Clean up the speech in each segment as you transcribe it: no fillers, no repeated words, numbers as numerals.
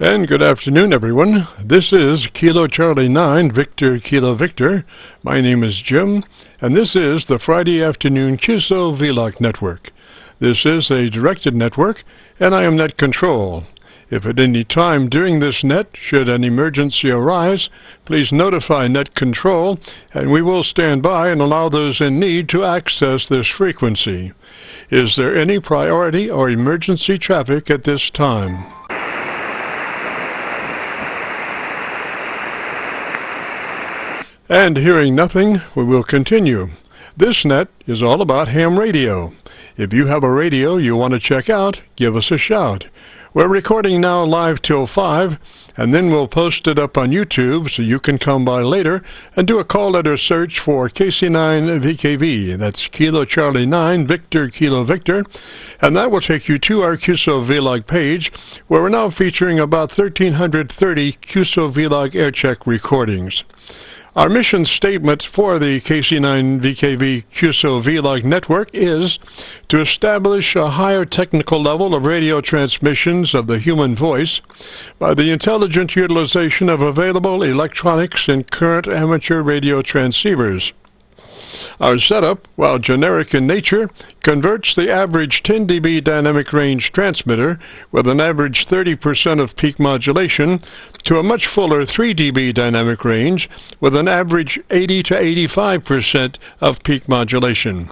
And good afternoon, everyone. This is Kilo Charlie 9, Victor Kilo Victor. My name is Jim, and this is the Friday afternoon QSO-VLOG network. This is a directed network, and I am net control. If at any time during this net, should an emergency arise, please notify net control, and we will stand by and allow those in need to access this frequency. Is there any priority or emergency traffic at this time? And hearing nothing, we will continue. This net is all about ham radio. If you have a radio you want to check out, give us a shout. We're recording now live till 5, and then we'll post it up on YouTube so you can come by later and do a call letter search for KC9VKV. That's Kilo Charlie 9, Victor Kilo Victor. And that will take you to our QSO-VLOG page, where we're now featuring about 1,330 QSO-VLOG Aircheck recordings. Our mission statement for the KC9VKV QSO-VLOG network is to establish a higher technical level of radio transmissions of the human voice by the intelligent utilization of available electronics and current amateur radio transceivers. Our setup, while generic in nature, converts the average 10 dB dynamic range transmitter with an average 30% of peak modulation to a much fuller 3 dB dynamic range with an average 80 to 85% of peak modulation.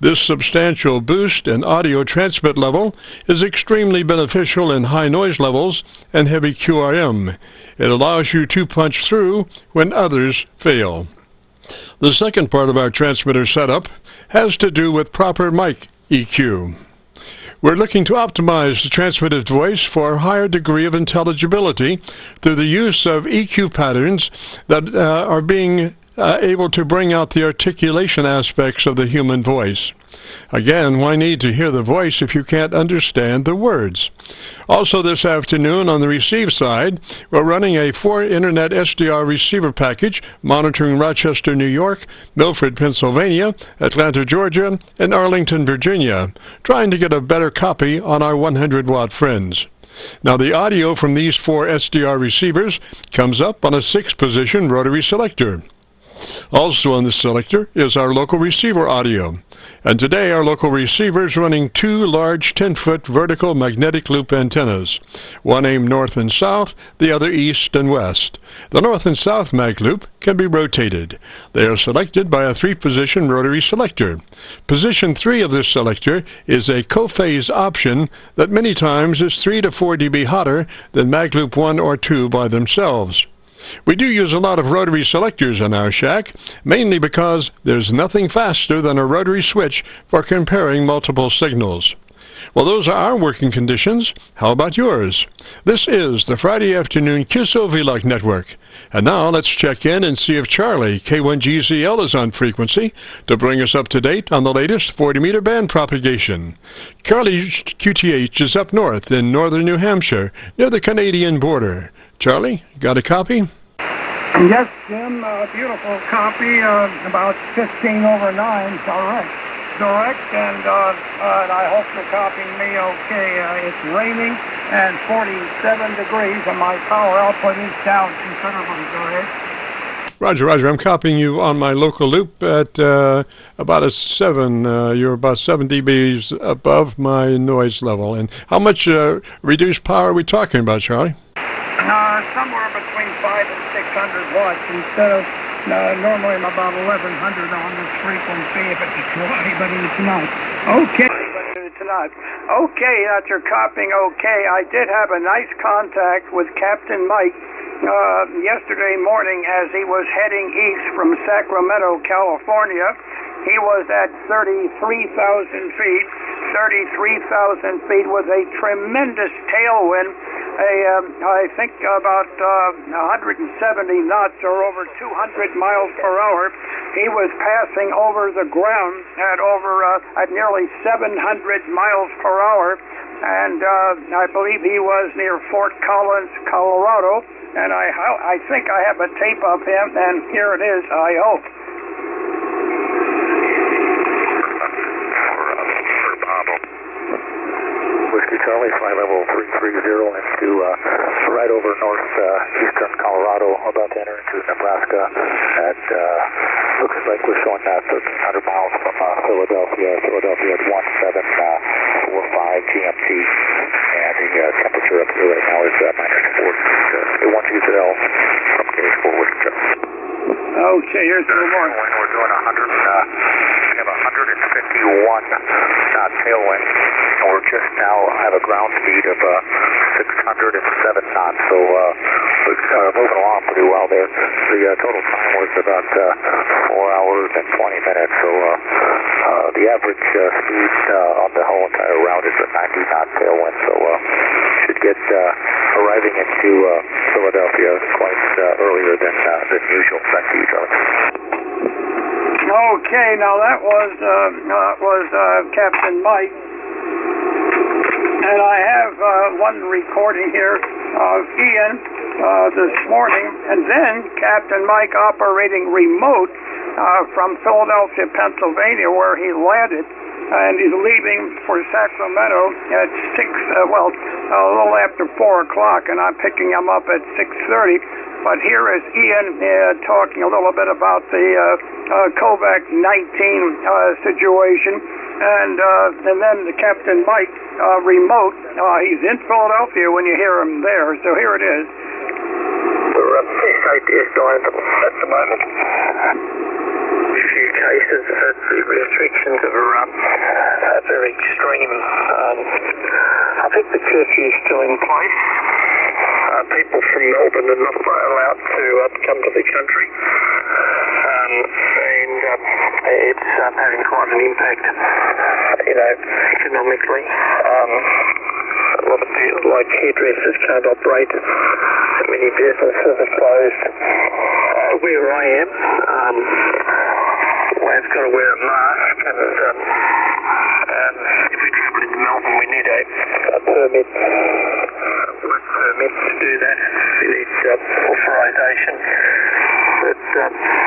This substantial boost in audio transmit level is extremely beneficial in high noise levels and heavy QRM. It allows you to punch through when others fail. The second part of our transmitter setup has to do with proper mic EQ. We're looking to optimize the transmitted voice for a higher degree of intelligibility through the use of EQ patterns that are being able to bring out the articulation aspects of the human voice. Again, why need to hear the voice if you can't understand the words? Also this afternoon on the receive side, we're running a 4 Internet SDR receiver package monitoring Rochester, New York, Milford, Pennsylvania, Atlanta, Georgia, and Arlington, Virginia, trying to get a better copy on our 100-watt friends. Now the audio from these 4 SDR receivers comes up on a 6-position rotary selector. Also on the selector is our local receiver audio. And today our local receiver is running 2 large 10-foot vertical magnetic loop antennas, one aimed north and south, the other east and west. The north and south mag loop can be rotated. They are selected by a 3-position rotary selector. Position 3 of this selector is a co-phase option that many times is 3 to 4 dB hotter than mag loop 1 or 2 by themselves. We do use a lot of rotary selectors in our shack, mainly because there's nothing faster than a rotary switch for comparing multiple signals. Well, those are our working conditions. How about yours? This is the Friday afternoon QSO-VLOG network. And now let's check in and see if Charlie, K1GZL, is on frequency to bring us up to date on the latest 40-meter band propagation. Charlie QTH is up north in northern New Hampshire, near the Canadian border. Charlie, got a copy? Yes, Jim, beautiful copy, about 15 over 9, direct, and I hope you're copying me okay. It's raining and 47 degrees, and my power output is down considerably. Go ahead. Roger, I'm copying you on my local loop at about a 7. You're about 7 dBs above my noise level. And how much reduced power are we talking about, Charlie? Somewhere between 500 and 600 watts instead of normally I'm about 1100 on this frequency if it's a but it's not. Okay. But it's not. Okay, that you're copying okay. I did have a nice contact with Captain Mike yesterday morning as he was heading east from Sacramento, California. He was at 33,000 feet. 33,000 feet with a tremendous tailwind. I think about 170 knots or over 200 miles per hour. He was passing over the ground at nearly 700 miles per hour, and I believe he was near Fort Collins, Colorado. And I think I have a tape of him, and here it is, I hope. Whiskey Charlie, flight level 330 into surround. right over northeastern Colorado, about to enter into Nebraska, and looks like we're showing 1,300 miles from Philadelphia. Philadelphia at 1745 GMT, and the temperature up here right now is -40. LOUISVILLE from gauge 4 with Joe. Okay, here's a little more. We're doing 100. We have 151 knot tailwind, and we're just now have a ground speed of 607 knots. So we're moving along pretty well there. The total time was about 4 hours and 20 minutes. So the average speed on the whole entire route is a 90 knot tailwind. So should get arriving into Philadelphia quite earlier than usual. Back to you, Charlie. Okay, now that was Captain Mike, and I have one recording here of Ian this morning, and then Captain Mike operating remote from Philadelphia, Pennsylvania, where he landed, and he's leaving for Sacramento at a little after 4 o'clock, and I'm picking him up at 6:30. But here is Ian talking a little bit about the COVID-19 situation, and then the Captain Mike remote. He's in Philadelphia when you hear him there. So here it is. We're safety is global at the moment. Few cases, the restrictions are very extreme. I think the curfew is still in place. People from Melbourne are not allowed to come to the country, and it's having quite an impact, economically. A lot of people, like hairdressers, can't operate. Many businesses are closed. Where I am, one's got to wear a mask, and if we travel into Melbourne, we need a permit. Work permit to do that. We need authorisation. But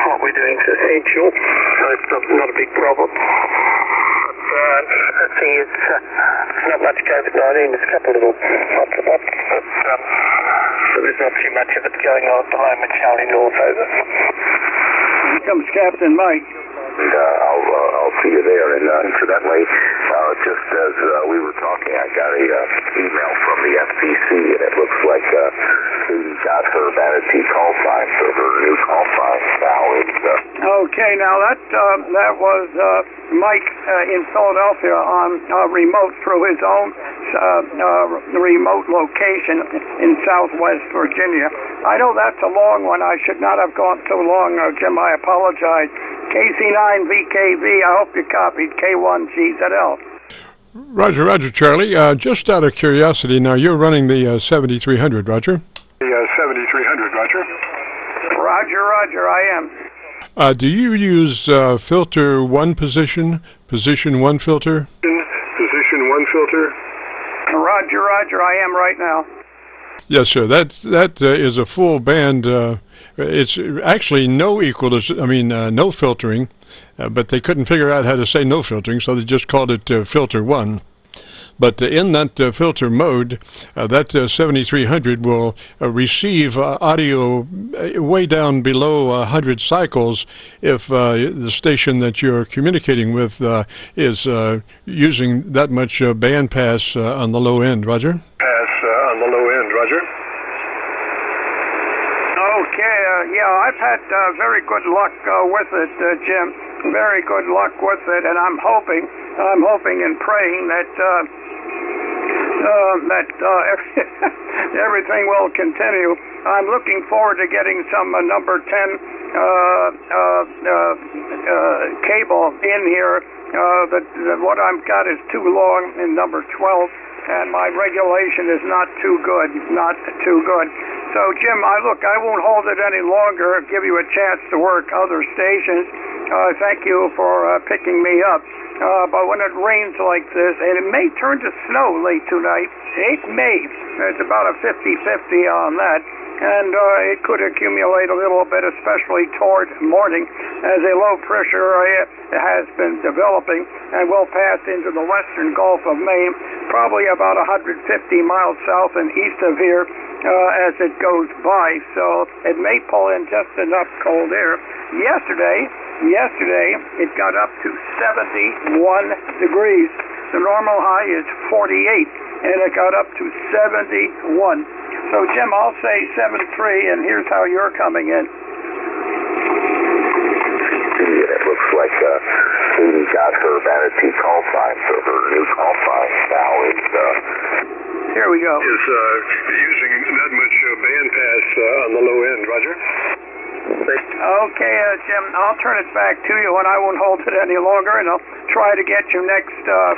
what we're doing is essential, so it's not a big problem. But the thing is, not much COVID-19. There's a couple of little hotspots, but so there's not too much of it going on at the moment. Charlie North over. Here comes Captain Mike. And I'll see you there. And incidentally, just as we were talking, I got a email from the FCC, and it looks like she got her vanity call sign, so her new call sign now is... Okay, now that was Mike in Philadelphia on remote through his own remote location in Southwest Virginia. I know that's a long one. I should not have gone so long, Jim. I apologize. KC9VKV, I hope you copied K1GZL. Roger, Charlie. Just out of curiosity, now you're running the 7300, Roger? The 7300, Roger. Roger, I am. Do you use filter 1 position 1 filter? Position 1 filter. Roger, I am right now. Yes, sir. That is a full band. It's actually no filtering, but they couldn't figure out how to say no filtering, so they just called it filter 1. But in that filter mode, that 7300 will receive audio way down below 100 cycles if the station that you're communicating with is using that much band pass on the low end. Roger? On the low end, Roger. Okay, I've had very good luck with it, Jim. Very good luck with it, and I'm hoping and praying that everything will continue. I'm looking forward to getting some number 10 cable in here. What I've got is too long in number 12. And my regulation is not too good. So, Jim, I won't hold it any longer. Give you a chance to work other stations. Thank you for picking me up. But when it rains like this, and it may turn to snow late tonight, it may. It's about a 50-50 on that. and it could accumulate a little bit, especially toward morning, as a low pressure area has been developing and will pass into the western Gulf of Maine, probably about 150 miles south and east of here as it goes by. So it may pull in just enough cold air. Yesterday it got up to 71 degrees. The normal high is 48, and it got up to 71. So, Jim, I'll say 7-3, and here's how you're coming in. It looks like Katie got her vanity call sign, so her new call sign now is... Here we go. Is using that much bandpass on the low end, Roger? Okay, Jim, I'll turn it back to you, and I won't hold it any longer, and I'll try to get you next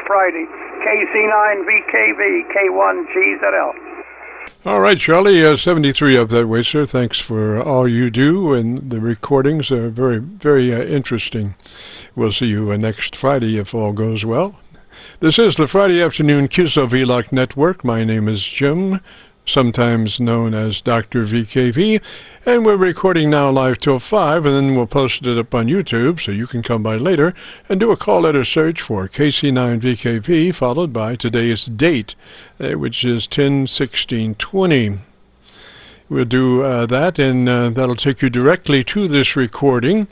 Friday. KC9VKV, K1GZL. All right, Charlie, 73 up that way, sir. Thanks for all you do, and the recordings are very, very interesting. We'll see you next Friday if all goes well. This is the Friday Afternoon QSO-VLOG Network. My name is Jim, sometimes known as Dr. VKV, and we're recording now live till 5, and then we'll post it up on YouTube so you can come by later and do a call letter search for KC9VKV, followed by today's date, which is 10/16/20. We'll do that, and that'll take you directly to this recording.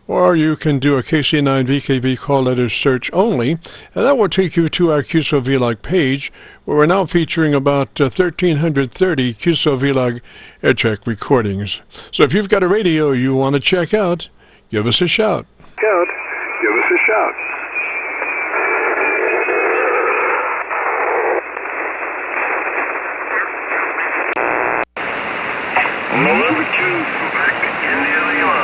Or you can do a KC9VKV call letter search only, and that will take you to our QSO-VLOG page, where we're now featuring about 1,330 QSO-VLOG Aircheck recordings. So if you've got a radio you want to check out, give us a shout. Give us a shout. Number 2, back in the area.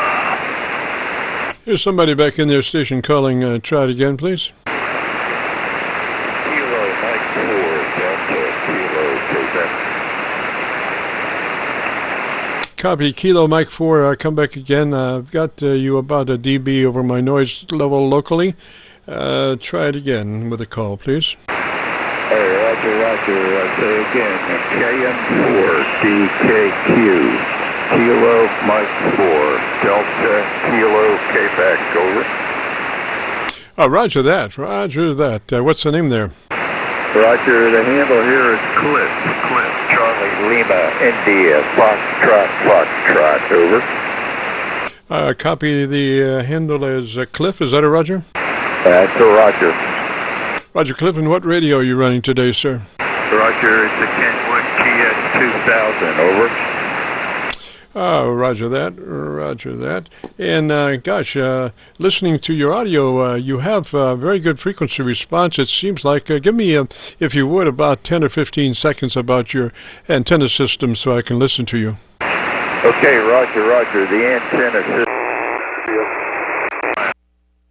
Here's somebody back in their station calling. Try it again, please. Kilo Mike 4, Delta Kilo Quebec. Copy, Kilo Mike 4. Come back again. I've got you about a dB over my noise level locally. Try it again with a call, please. Hey, Roger. I say again, KM4DKQ. Kilo Mike 4, Delta Kilo Quebec, over. Roger that. What's the name there? Roger, the handle here is Cliff, Charlie Lima, India, Foxtrot, over. Copy, the handle is Cliff. Is that a Roger? That's a Roger. Roger, Cliff, and what radio are you running today, sir? Roger, it's a Kentwood TS2000, over. Roger that. And gosh, listening to your audio, you have very good frequency response. It seems like, give me, if you would, about 10 or 15 seconds about your antenna system so I can listen to you. Okay, Roger. The antenna system.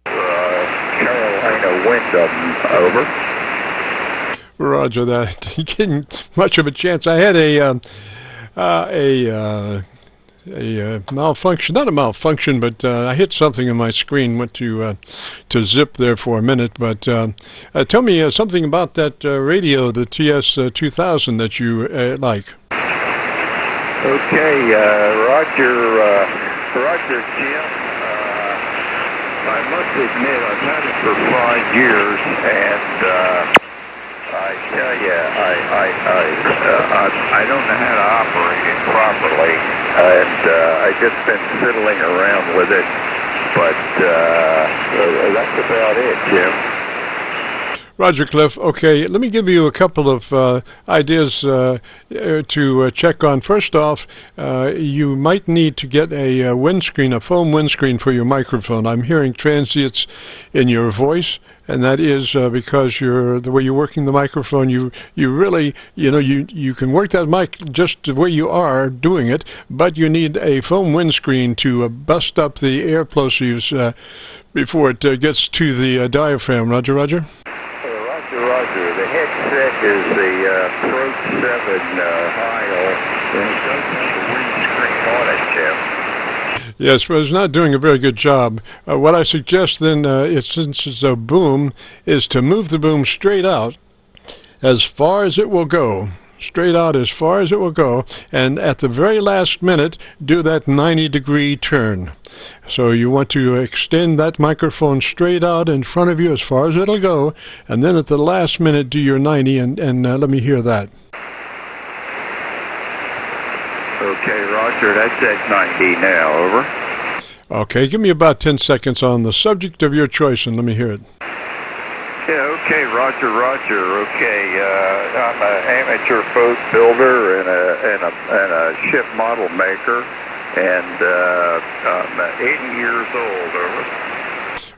Carolina Wyndham, over. Roger that. Getting much of a chance. I had a malfunction, not a malfunction, but I hit something on my screen, went to zip there for a minute, but tell me something about that radio, the TS2000 that you like. Okay, Roger, Jim, I must admit I've had it for 5 years, and I tell you, I don't know how to operate it properly, and I've just been fiddling around with it, but that's about it, Jim. Roger, Cliff. Okay, let me give you a couple of ideas to check on. First off, you might need to get a foam windscreen for your microphone. I'm hearing transients in your voice, and that is because the way you're working the microphone, you really, you can work that mic just the way you are doing it, but you need a foam windscreen to bust up the air plosives before it gets to the diaphragm. Roger. Roger. The headset is the Pro 7 Heil, and it does have a windscreen on it, Jim. Yes, but it's not doing a very good job. What I suggest then, since it's a boom, is to move the boom straight out as far as it will go. straight out as far as it will go, and at the very last minute, do that 90-degree turn. So you want to extend that microphone straight out in front of you as far as it'll go, and then at the last minute do your 90, and let me hear that. Okay, Roger, that's at 90 now, over. Okay, give me about 10 seconds on the subject of your choice, and let me hear it. Yeah, okay, Roger. Okay, I'm an amateur boat builder and a ship model maker, and I'm 80 years old, over.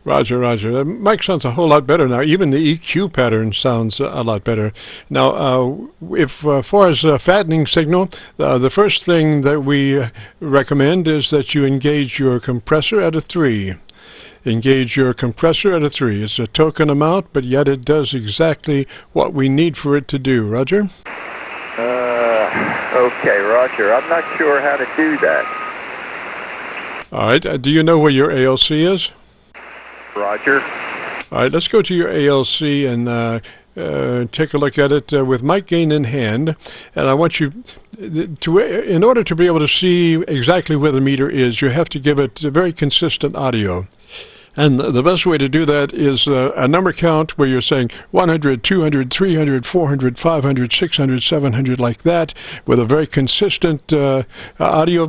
Roger. The mic sounds a whole lot better now. Even the EQ pattern sounds a lot better. Now, if far as fattening signal, the first thing that we recommend is that you engage your compressor at a 3. Engage your compressor at a 3. It's a token amount, but yet it does exactly what we need for it to do. Roger? Okay, Roger. I'm not sure how to do that. All right. Do you know where your ALC is? Roger. All right. Let's go to your ALC and take a look at it with mic gain in hand. And I want you to, in order to be able to see exactly where the meter is, you have to give it very consistent audio. And the best way to do that is a number count where you're saying 100, 200, 300, 400, 500, 600, 700, like that, with a very consistent audio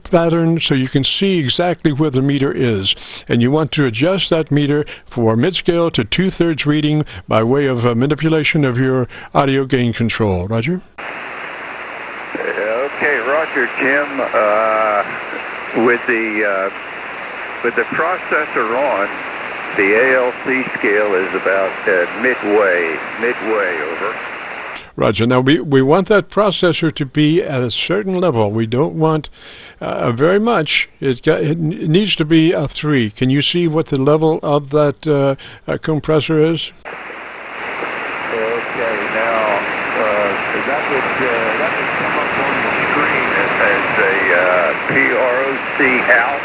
pattern so you can see exactly where the meter is. And you want to adjust that meter for mid-scale to 2/3 reading by way of manipulation of your audio gain control. Roger? Okay, Roger, Jim. With the processor on, the ALC scale is about midway, over. Roger. Now, we want that processor to be at a certain level. We don't want very much. It needs to be a 3. Can you see what the level of that compressor is? Okay, now, that would come up on the screen as a PROC out.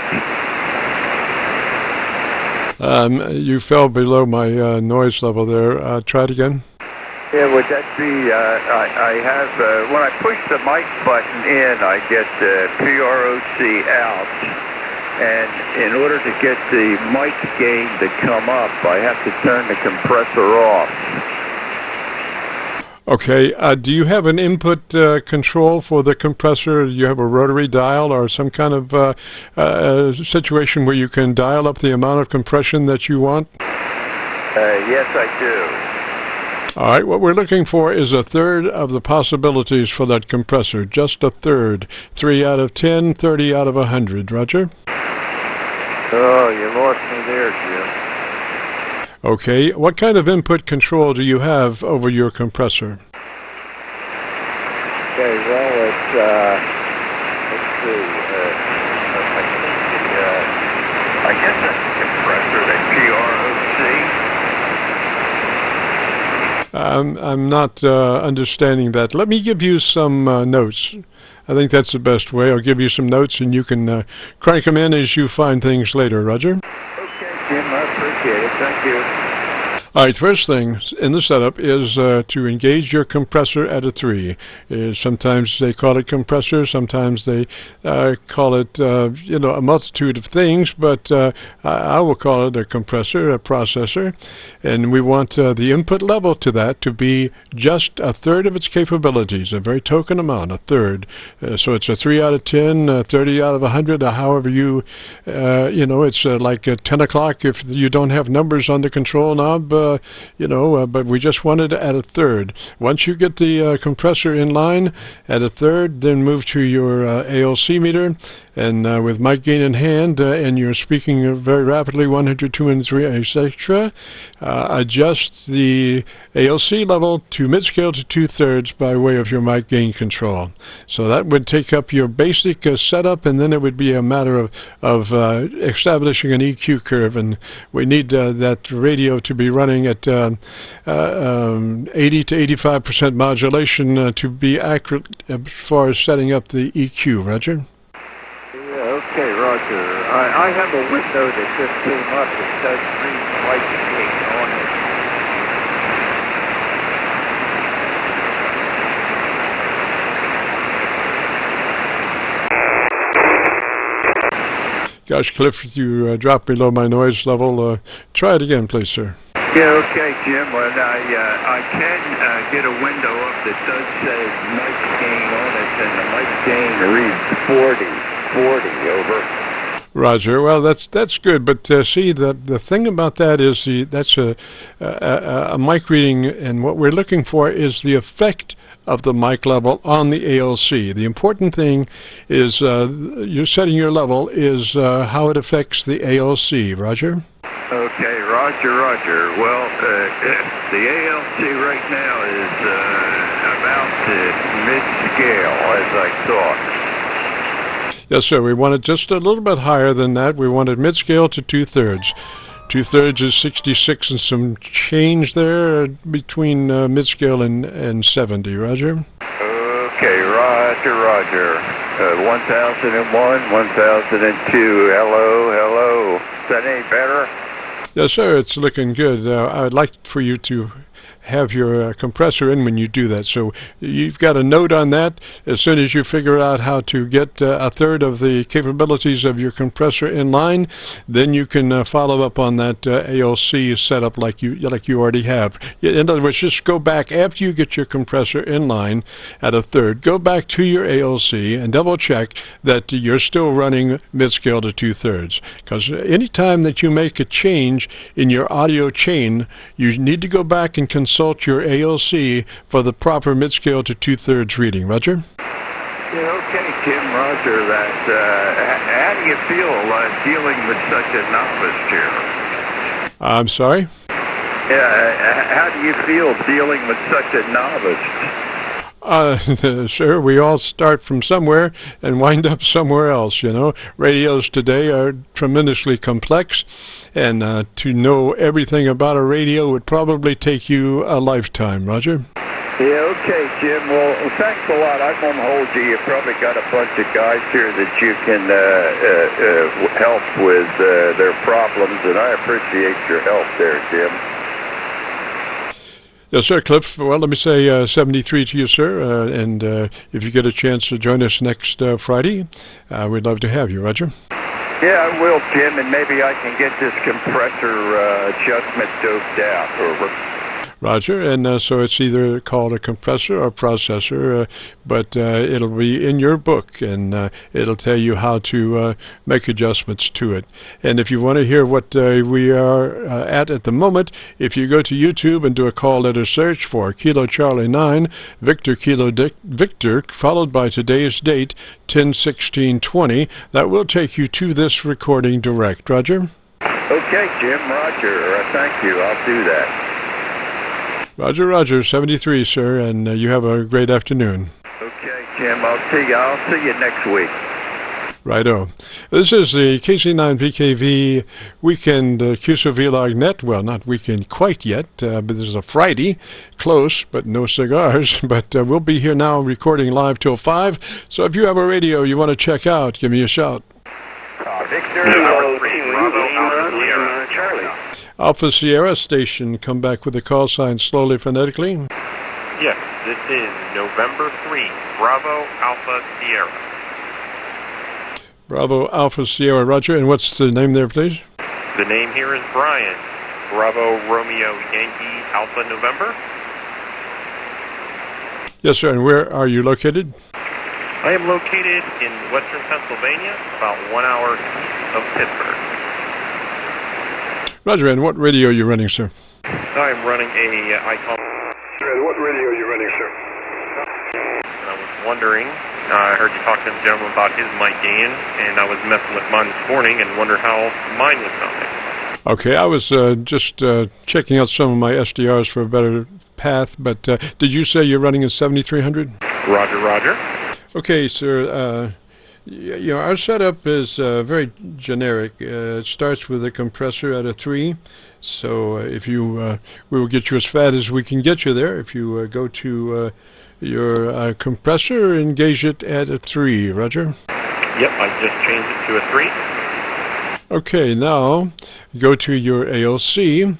You fell below my noise level there. Try it again. Yeah, would that be, I have, when I push the mic button in, I get PROC out. And in order to get the mic gain to come up, I have to turn the compressor off. Okay. Do you have an input control for the compressor? Do you have a rotary dial or some kind of situation where you can dial up the amount of compression that you want? Yes, I do. All right. What we're looking for is 1/3 of the possibilities for that compressor. Just 1/3. 3 out of 10, 30 out of 100. Roger? Oh, you lost me there, Jim. Okay. What kind of input control do you have over your compressor? Okay, well, it's, let's see, I guess that's the compressor, that PROC. I'm not understanding that. Let me give you some notes. I think that's the best way. I'll give you some notes and you can crank them in as you find things later. Roger? Okay, Jim, I appreciate it. Thank you. All right, first thing in the setup is to engage your compressor at a 3. Sometimes they call it compressor, sometimes they call it, a multitude of things, but I will call it a compressor, a processor, and we want the input level to that to be just 1/3 of its capabilities, a very token amount, 1/3. So it's a 3 out of 10, 30 out of 100, however you, it's like 10 o'clock if you don't have numbers on the control knob, but we just wanted at 1/3. Once you get the compressor in line at 1/3, then move to your ALC meter, and with mic gain in hand, and you're speaking very rapidly, 100, 200, 3, etc., adjust the ALC level to mid-scale to 2/3 by way of your mic gain control. So that would take up your basic setup, and then it would be a matter of establishing an EQ curve, and we need that radio to be running at 80 to 85% modulation to be accurate as far as setting up the EQ. Roger? Yeah, okay, Roger. I have a window that just came up that says read mic gain on it. Gosh, Cliff, you dropped below my noise level. Try it again, please, sir. Yeah, okay, Jim. Well, I can get a window up that does say mic gain on it, and the mic gain reads 40, over. Roger. Well, that's good, but see, the thing about that is that's a mic reading, and what we're looking for is the effect of the mic level on the ALC. The important thing is you're setting your level is how it affects the ALC. Roger. Okay, Roger. Well, the ALC right now is about mid-scale, as I thought. Yes, sir. We want it just a little bit higher than that. We want it mid-scale to 2/3. 2/3 is 66 and some change there between mid-scale and 70. Roger? Okay, Roger. 1001, 1002. Hello. Is that any better? Yes, sir. It's looking good. I'd like for you to have your compressor in when you do that. So you've got a note on that. As soon as you figure out how to get 1/3 of the capabilities of your compressor in line, then you can follow up on that ALC setup like you already have. In other words, just go back after you get your compressor in line at 1/3. Go back to your ALC and double check that you're still running mid-scale to 2/3. Because any time that you make a change in your audio chain, you need to go back and consult your ALC for the proper mid-scale to 2/3 reading. Roger? Yeah, okay, Tim, Roger. How do you feel dealing with such a novice here? I'm sorry? Yeah, how do you feel dealing with such a novice? Sir, we all start from somewhere and wind up somewhere else, you know. Radios today are tremendously complex, and to know everything about a radio would probably take you a lifetime. Roger? Yeah, okay, Jim. Well, thanks a lot. I won't hold you. You've probably got a bunch of guys here that you can help with their problems, and I appreciate your help there, Jim. Yes, sir, Cliff. Well, let me say 73 to you, sir, and if you get a chance to join us next Friday, we'd love to have you. Roger? Yeah, I will, Jim, and maybe I can get this compressor adjustment doped out. Over. Roger, and so it's either called a compressor or processor, but it'll be in your book, and it'll tell you how to make adjustments to it. And if you want to hear what we are at the moment, if you go to YouTube and do a call letter search for Kilo Charlie 9, Victor Kilo Victor, followed by today's date, 10/16/20, that will take you to this recording direct. Roger? Okay, Jim, Roger. Thank you. I'll do that. Roger, 73, sir, and you have a great afternoon. Okay, Jim, I'll see you next week. Righto. This is the KC9VKV weekend QSO-VLOG net. Well, not weekend quite yet, but this is a Friday. Close, but no cigars. But we'll be here now recording live till 5. So if you have a radio you want to check out, give me a shout. Victor, Bravo, Alpha Sierra. Charlie. Alpha Sierra station, come back with the call sign slowly, phonetically. Yes, this is November 3, Bravo, Alpha Sierra. Bravo, Alpha Sierra, Roger. And what's the name there, please? The name here is Brian. Bravo, Romeo, Yankee, Alpha, November. Yes, sir. And where are you located? I am located in western Pennsylvania, about 1 hour east of Pittsburgh. Roger, and what radio are you running, sir? I'm running a Icon. And what radio are you running, sir? And I was wondering, I heard you talk to the gentleman about his mic gain, and I was messing with mine this morning and wonder how mine was sounding. Okay, I was just checking out some of my SDRs for a better path, but did you say you're running a 7300? Roger. Okay, sir. You know, our setup is very generic. It starts with a compressor at a 3. So if you, we will get you as fat as we can get you there. If you go to your compressor, engage it at a 3. Roger? Yep, I just changed it to a 3. Okay, now go to your ALC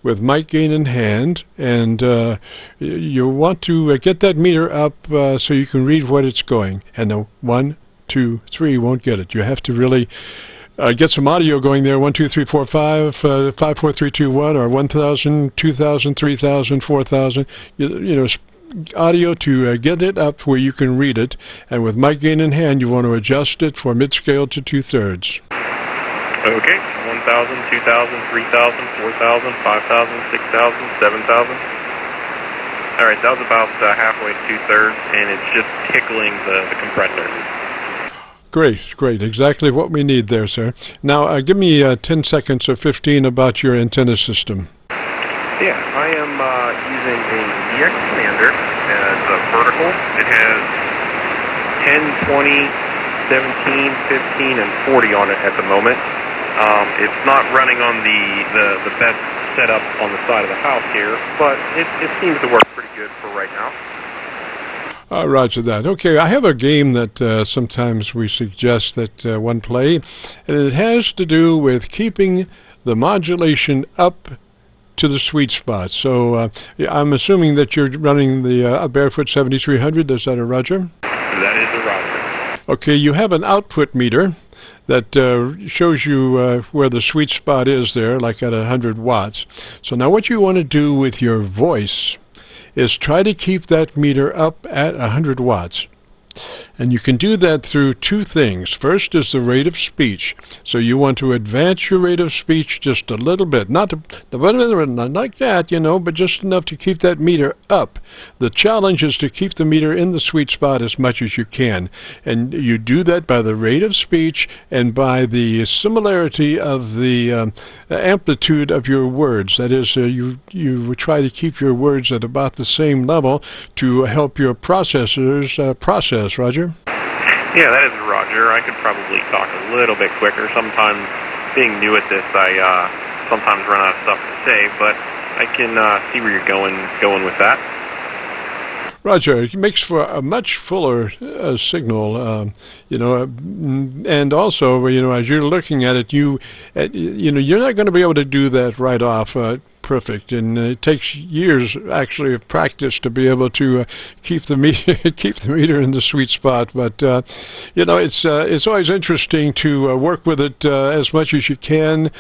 with mic gain in hand, and you want to get that meter up so you can read what it's going. And the 1, 2, 3 won't get it. You have to really get some audio going there. 1, 2, 3, 4, 5, 5, 4, 3, 2, 1, or 1,000, 2,000, 3,000, 4,000. Audio to get it up where you can read it. And with mic gain in hand, you want to adjust it for mid-scale to 2/3. Okay, 1,000, 2,000, 3,000, 4,000, 5,000, 6,000, 7,000. All right, that was about halfway to 2/3, and it's just tickling the compressor. Great, great. Exactly what we need there, sir. Now, give me 10 seconds or 15 about your antenna system. Yeah, I am using a DX Commander as a vertical. It has 10, 20, 17, 15, and 40 on it at the moment. It's not running on the best setup on the side of the house here, but it seems to work pretty good for right now. Roger that. Okay, I have a game that sometimes we suggest that one play, and it has to do with keeping the modulation up to the sweet spot. So I'm assuming that you're running the Barefoot 7300. Is that a Roger? That is a Roger. Okay, you have an output meter that shows you where the sweet spot is there, like at 100 watts. So now what you want to do with your voice is try to keep that meter up at 100 watts. And you can do that through two things. First is the rate of speech. So you want to advance your rate of speech just a little bit. Not like that, you know, but just enough to keep that meter up. The challenge is to keep the meter in the sweet spot as much as you can. And you do that by the rate of speech and by the similarity of the amplitude of your words. That is, you try to keep your words at about the same level to help your processors process. Roger? Yeah, that is Roger. I could probably talk a little bit quicker. Sometimes, being new at this, I sometimes run out of stuff to say, but I can see where you're going with that. Roger, it makes for a much fuller signal, you know, and also, you know, as you're looking at it, you know, you're not going to be able to do that right off perfect, and it takes years actually of practice to be able to keep the meter in the sweet spot. But you know, it's always interesting to work with it as much as you can.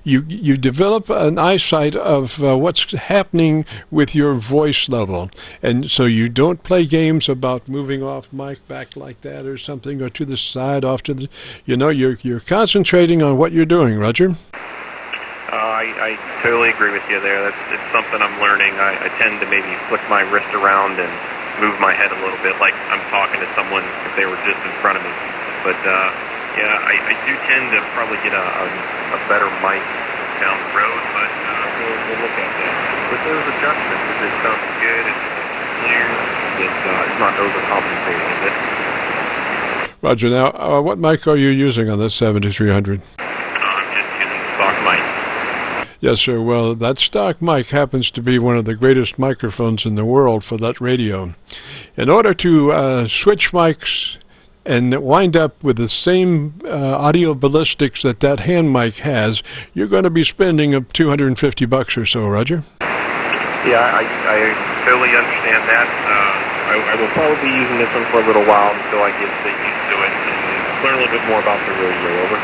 You develop an eyesight of what's happening with your voice level, and so you don't play games about moving off mic back like that or something, or to the side, off to the, you know, you're concentrating on what you're doing, Roger. I totally agree with you there. It's something I'm learning. I tend to maybe flick my wrist around and move my head a little bit like I'm talking to someone if they were just in front of me. But yeah, I do tend to probably get a better mic down the road, but we'll look at that. With those adjustments, it sounds good, it's clear, it's not overcompensating, is it? Roger, now what mic are you using on the 7300? I'm just using the stock mic. Yes, sir. Well, that stock mic happens to be one of the greatest microphones in the world for that radio. In order to switch mics and wind up with the same audio ballistics that hand mic has, you're going to be spending $250 or so, Roger. Yeah, I totally understand that. I will probably be using this one for a little while until I get used to it and learn a little bit more about the radio. Over.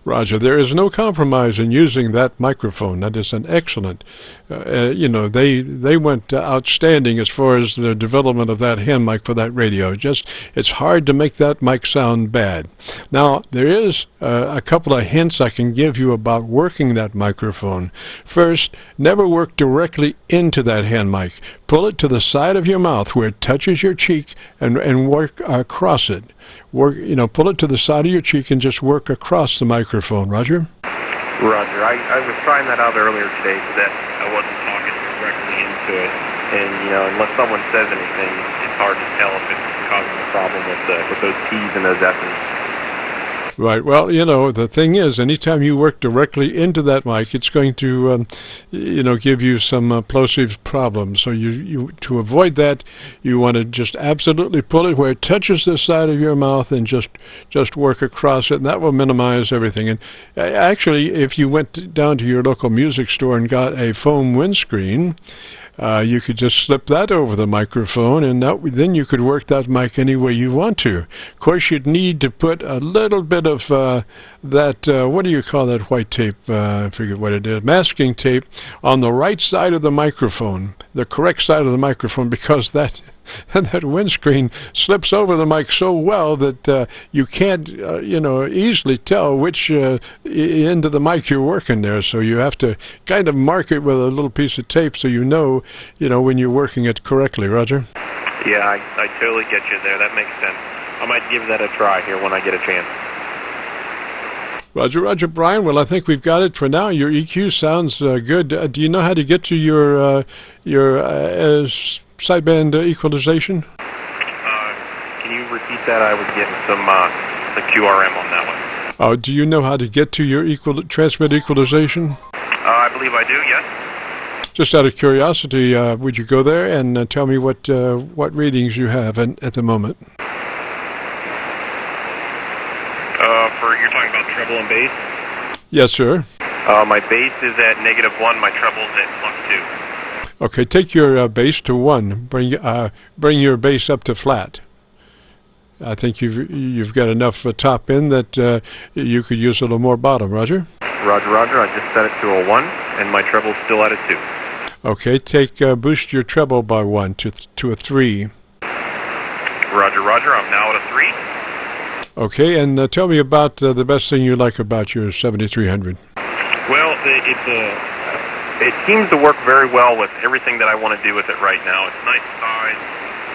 Roger, there is no compromise in using that microphone. That is an excellent, you know, they went outstanding as far as the development of that hand mic for that radio. It's hard to make that mic sound bad. Now, there is a couple of hints I can give you about working that microphone. First, never work directly into that hand mic. Pull it to the side of your mouth where it touches your cheek and work across it. You know, pull it to the side of your cheek and just work across the microphone. Roger? Roger. I was trying that out earlier today so that I wasn't talking directly into it. And, you know, unless someone says anything, it's hard to tell if it's causing a problem with those T's and those S's. Right. Well, you know, the thing is, anytime you work directly into that mic, it's going to, you know, give you some plosive problems. So you to avoid that, you want to just absolutely pull it where it touches the side of your mouth and just work across it, and that will minimize everything. And actually, if you went down to your local music store and got a foam windscreen, you could just slip that over the microphone, and then you could work that mic any way you want to. Of course, you'd need to put a little bit lot of that, what do you call that white tape? I forget what it is. Masking tape on the right side of the microphone, the correct side of the microphone, because that windscreen slips over the mic so well that you can't, easily tell which end of the mic you're working there. So you have to kind of mark it with a little piece of tape so you know when you're working it correctly. Roger? Yeah, I totally get you there. That makes sense. I might give that a try here when I get a chance. Roger, Brian. Well, I think we've got it for now. Your EQ sounds good. Do you know how to get to your sideband equalization? Can you repeat that? I was getting some the QRM on that one. Oh, do you know how to get to your transmit equalization? I believe I do. Yes. Just out of curiosity, would you go there and tell me what readings you have at the moment? You're talking about treble and bass? Yes, sir. My bass is at -1. My treble's at +2. Okay, take your bass to 1. Bring your bass up to flat. I think you've got enough top end that you could use a little more bottom. Roger. Roger. I just set it to a 1, and my treble's still at a 2. Okay, boost your treble by 1 to a 3. Roger. I'm now at a 3. Okay, and tell me about the best thing you like about your 7300. Well, it seems to work very well with everything that I want to do with it right now. It's nice size.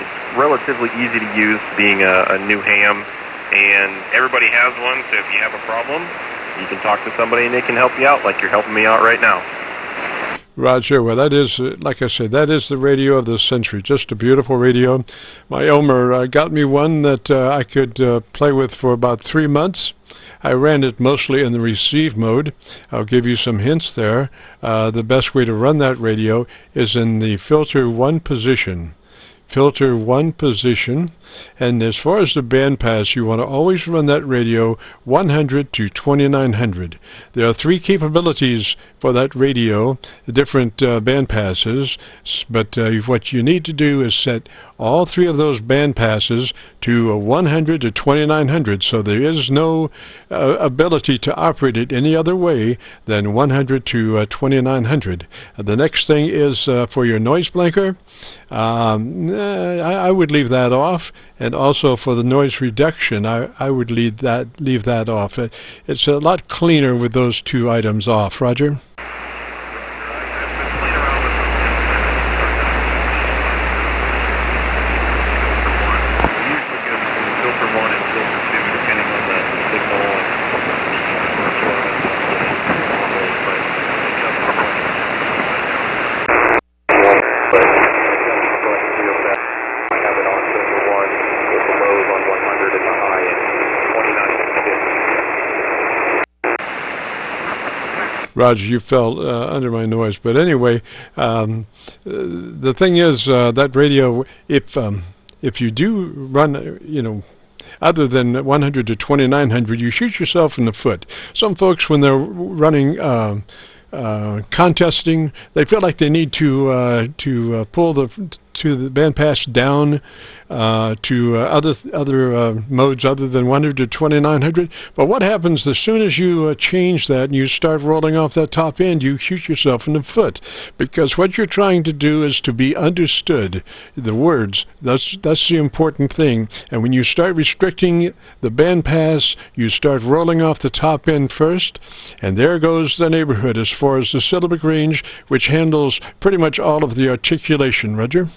It's relatively easy to use, being a new ham, and everybody has one. So if you have a problem, you can talk to somebody and they can help you out, like you're helping me out right now. Roger, well, that is, like I said, that is the radio of the century. Just a beautiful radio. My Elmer got me one that I could play with for about 3 months. I ran it mostly in the receive mode. I'll give you some hints there. The best way to run that radio is in the filter 1 position. Filter 1 position, and as far as the band pass, you want to always run that radio 100 to 2900. There are 3 capabilities for that radio, the different band passes, but what you need to do is set all 3 of those band passes to 100 to 2900, so there is no ability to operate it any other way than 100 to 2900. The next thing is for your noise blanker. I would leave that off, and also for the noise reduction, I would leave that off. It's a lot cleaner with those 2 items off. Roger? Roger, you fell under my noise. But anyway, the thing is that radio, if you do run, other than 100 to 2900, you shoot yourself in the foot. Some folks, when they're running contesting, they feel like they need to pull the bandpass down to other modes other than 100 to 2900. But what happens as soon as you change that and you start rolling off that top end, you shoot yourself in the foot, because what you're trying to do is to be understood. The words, that's the important thing. And when you start restricting the bandpass, you start rolling off the top end first, and there goes the neighborhood as far as the syllabic range, which handles pretty much all of the articulation. Roger?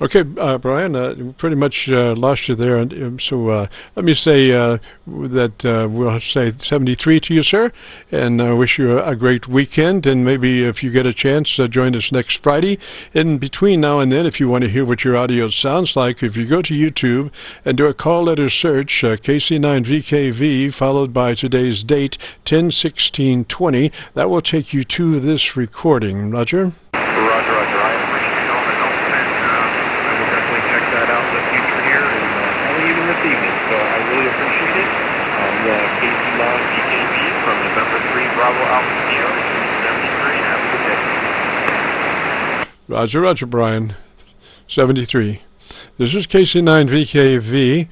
Okay, Brian, pretty much lost you there. And so let me say that we'll say 73 to you, sir, and wish you a great weekend. And maybe if you get a chance, join us next Friday. In between now and then, if you want to hear what your audio sounds like, if you go to YouTube and do a call letter search, KC9VKV, followed by today's date, 10/16/20, that will take you to this recording. Roger? Roger. I appreciate all the help, and I will definitely check that out in the future here, and probably even this evening. So I really appreciate it. KC9VKV from November 3 Bravo Alpha Sierra 73. Have a good day. Roger, Roger, Brian. 73. This is KC9VKV,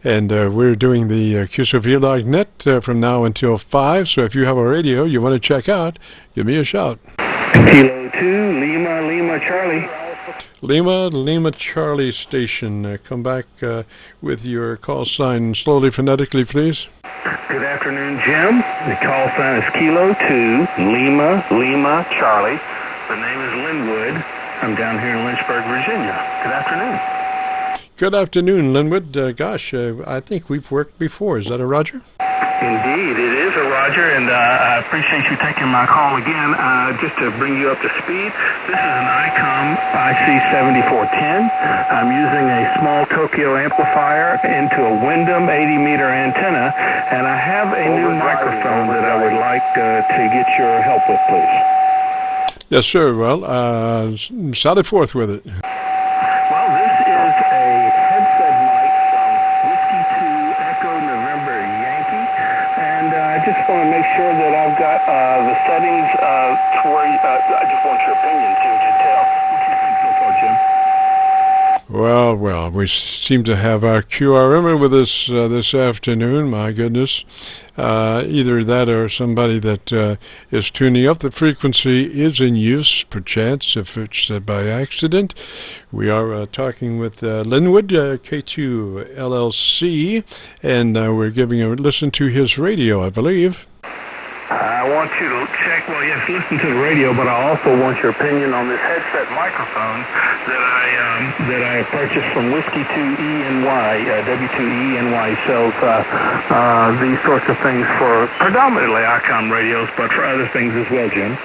and we're doing the QSO-VLOG net from now until 5, so if you have a radio you want to check out, give me a shout. Kilo 2, Lima, Lima, Charlie. Lima, Lima, Charlie station. Come back with your call sign slowly, phonetically, please. Good afternoon, Jim. The call sign is Kilo 2, Lima, Lima, Charlie. The name is Linwood. I'm down here in Lynchburg, Virginia. Good afternoon. Good afternoon, Linwood. Gosh, I think we've worked before. Is that a Roger? Indeed, it is a Roger, and I appreciate you taking my call again. Just to bring you up to speed, this is an ICOM IC7410. I'm using a small Tokyo amplifier into a Wyndham 80-meter antenna, and I have a new microphone that I would like to get your help with, please. Yes, sir. Well, sally forth with it. Well, this is a headset mic from Whiskey 2 Echo November Yankee, and I just want to make sure that I've got the settings to where I just want your opinion, see what you tell. What do you think so far, Jim? Well, we seem to have our QRMer with us this afternoon. My goodness. Either that or somebody that is tuning up the frequency is in use, perchance, if it's by accident. We are talking with Linwood, K2 LLC, and we're giving a listen to his radio, I believe. I want you to check, well, yes, listen to the radio, but I also want your opinion on this headset microphone that I purchased from Whiskey 2ENY. W2ENY sells these sorts of things for predominantly ICOM radios, but for other things as well, Jim.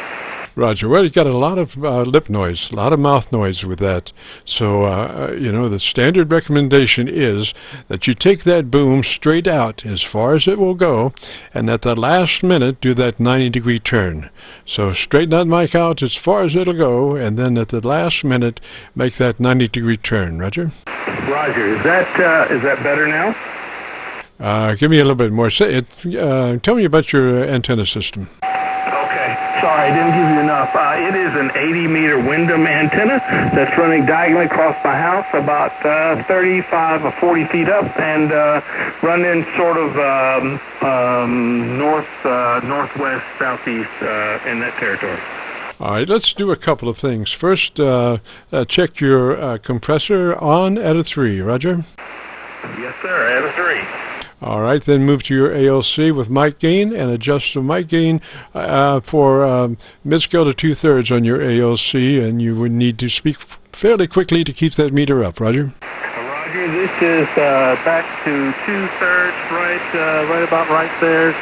Roger. Well, you got a lot of lip noise, a lot of mouth noise with that. So, the standard recommendation is that you take that boom straight out as far as it will go, and at the last minute do that 90-degree turn. So straighten that mic out as far as it'll go, and then at the last minute make that 90-degree turn. Roger? Roger. Is that better now? Give me a little bit more. Tell me about your antenna system. Sorry, I didn't give you enough. It is an 80-meter Wyndham antenna that's running diagonally across my house, about 35 or 40 feet up, and running sort of northwest, southeast in that territory. All right, let's do a couple of things. First, check your compressor on at a 3. Roger? Yes, sir, at a 3. All right, then move to your ALC with mic gain and adjust the mic gain for mid-scale to 2/3 on your ALC, and you would need to speak fairly quickly to keep that meter up. Roger? Roger, this is back to 2/3, right about right there.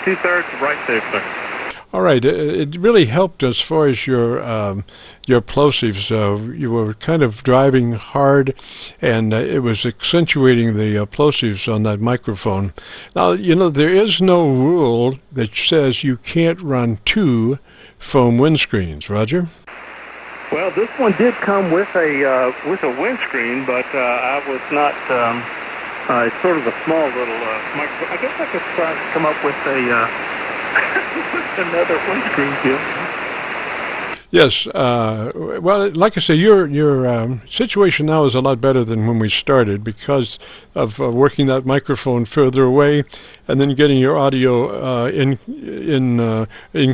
2/3 right there, sir. All right, it really helped as far as your plosives. You were kind of driving hard, and it was accentuating the plosives on that microphone. Now, there is no rule that says you can't run 2 foam windscreens. Roger? Well, this one did come with a windscreen, but I was not. It's sort of a small little microphone. I guess I could try to come up with another windscreen deal. Yes. Well, like I say, your situation now is a lot better than when we started because of working that microphone further away, and then getting your audio in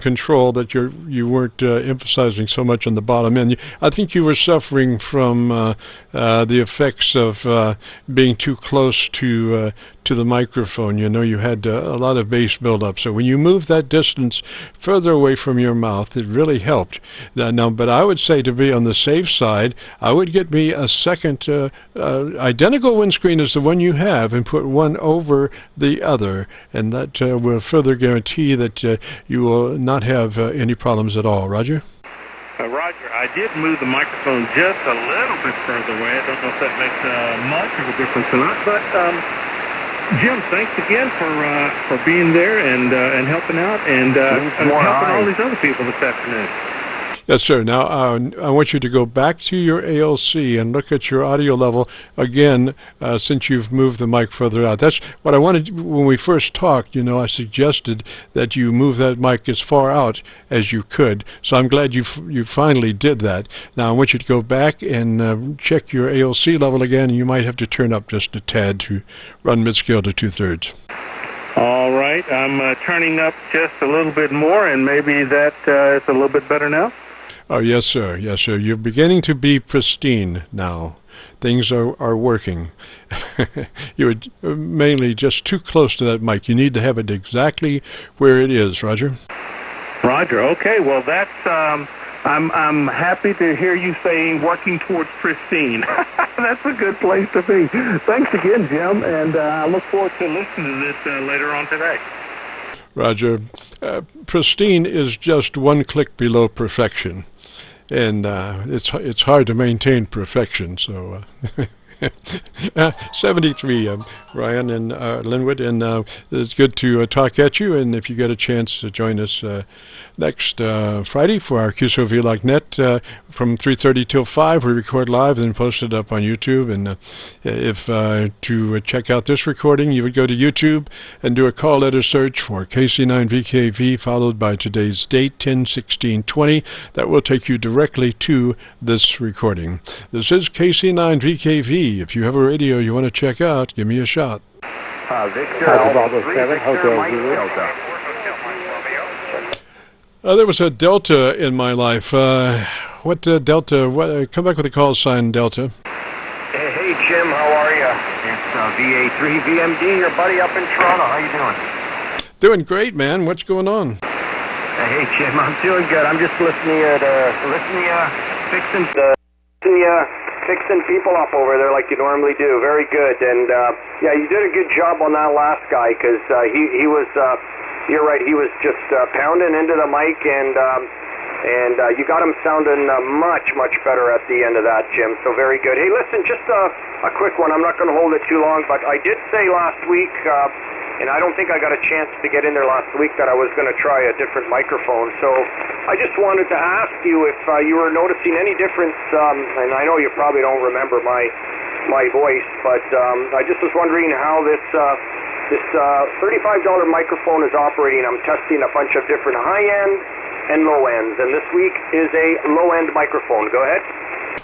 control. That you weren't emphasizing so much on the bottom end. I think you were suffering from the effects of being too close to the microphone. You had a lot of bass buildup. So when you move that distance further away from your mouth, it really helped. Now, but I would say to be on the safe side, I would get me a second identical windscreen as the one you have and put one over the other, and that will further guarantee that you will not have any problems at all. Roger? Roger, I did move the microphone just a little bit further away. I don't know if that makes much of a difference or not, but Jim, thanks again for being there and helping out and helping all these other people this afternoon. Yes, sir. Now, I want you to go back to your ALC and look at your audio level again, since you've moved the mic further out. That's what I wanted. When we first talked, I suggested that you move that mic as far out as you could. So I'm glad you finally did that. Now, I want you to go back and check your ALC level again, and you might have to turn up just a tad to run mid-scale to 2/3. All right. I'm turning up just a little bit more, and maybe that is a little bit better now. Oh, yes, sir. Yes, sir. You're beginning to be pristine now. Things are working. You were mainly just too close to that mic. You need to have it exactly where it is, Roger. Roger. Okay. Well, that's. I'm happy to hear you saying working towards pristine. That's a good place to be. Thanks again, Jim, and I look forward to listening to this later on today. Roger, pristine is just one click below perfection. And it's hard to maintain perfection. So 73, Ryan and Linwood, and it's good to talk at you. And if you get a chance to join us next Friday for our QSO-VLOG net from 3:30 till 5, we record live and post it up on YouTube. And if to check out this recording, you would go to YouTube and do a call letter search for KC9VKV, followed by today's date, 10/16/20. That will take you directly to this recording. This is KC9VKV. If you have a radio you want to check out, give me a shot. Victor Alpha 7, Hotel Mike Delta. There was a Delta in my life. What Delta? Come back with a call sign, Delta. Hey, Jim, how are you? It's VA3 VMD, your buddy up in Toronto. How you doing? Doing great, man. What's going on? Hey, Jim, I'm doing good. I'm just listening fixing people up over there like you normally do. Very good. And yeah, you did a good job on that last guy, because he was. You're right. He was just pounding into the mic, and you got him sounding much better at the end of that, Jim. So very good. Hey, listen, just a quick one. I'm not going to hold it too long, but I did say last week, and I don't think I got a chance to get in there last week, that I was going to try a different microphone. So I just wanted to ask you if you were noticing any difference, and I know you probably don't remember my voice, but I just was wondering how this $35 microphone is operating. I'm testing a bunch of different high-end and low-ends, and this week is a low-end microphone. Go ahead.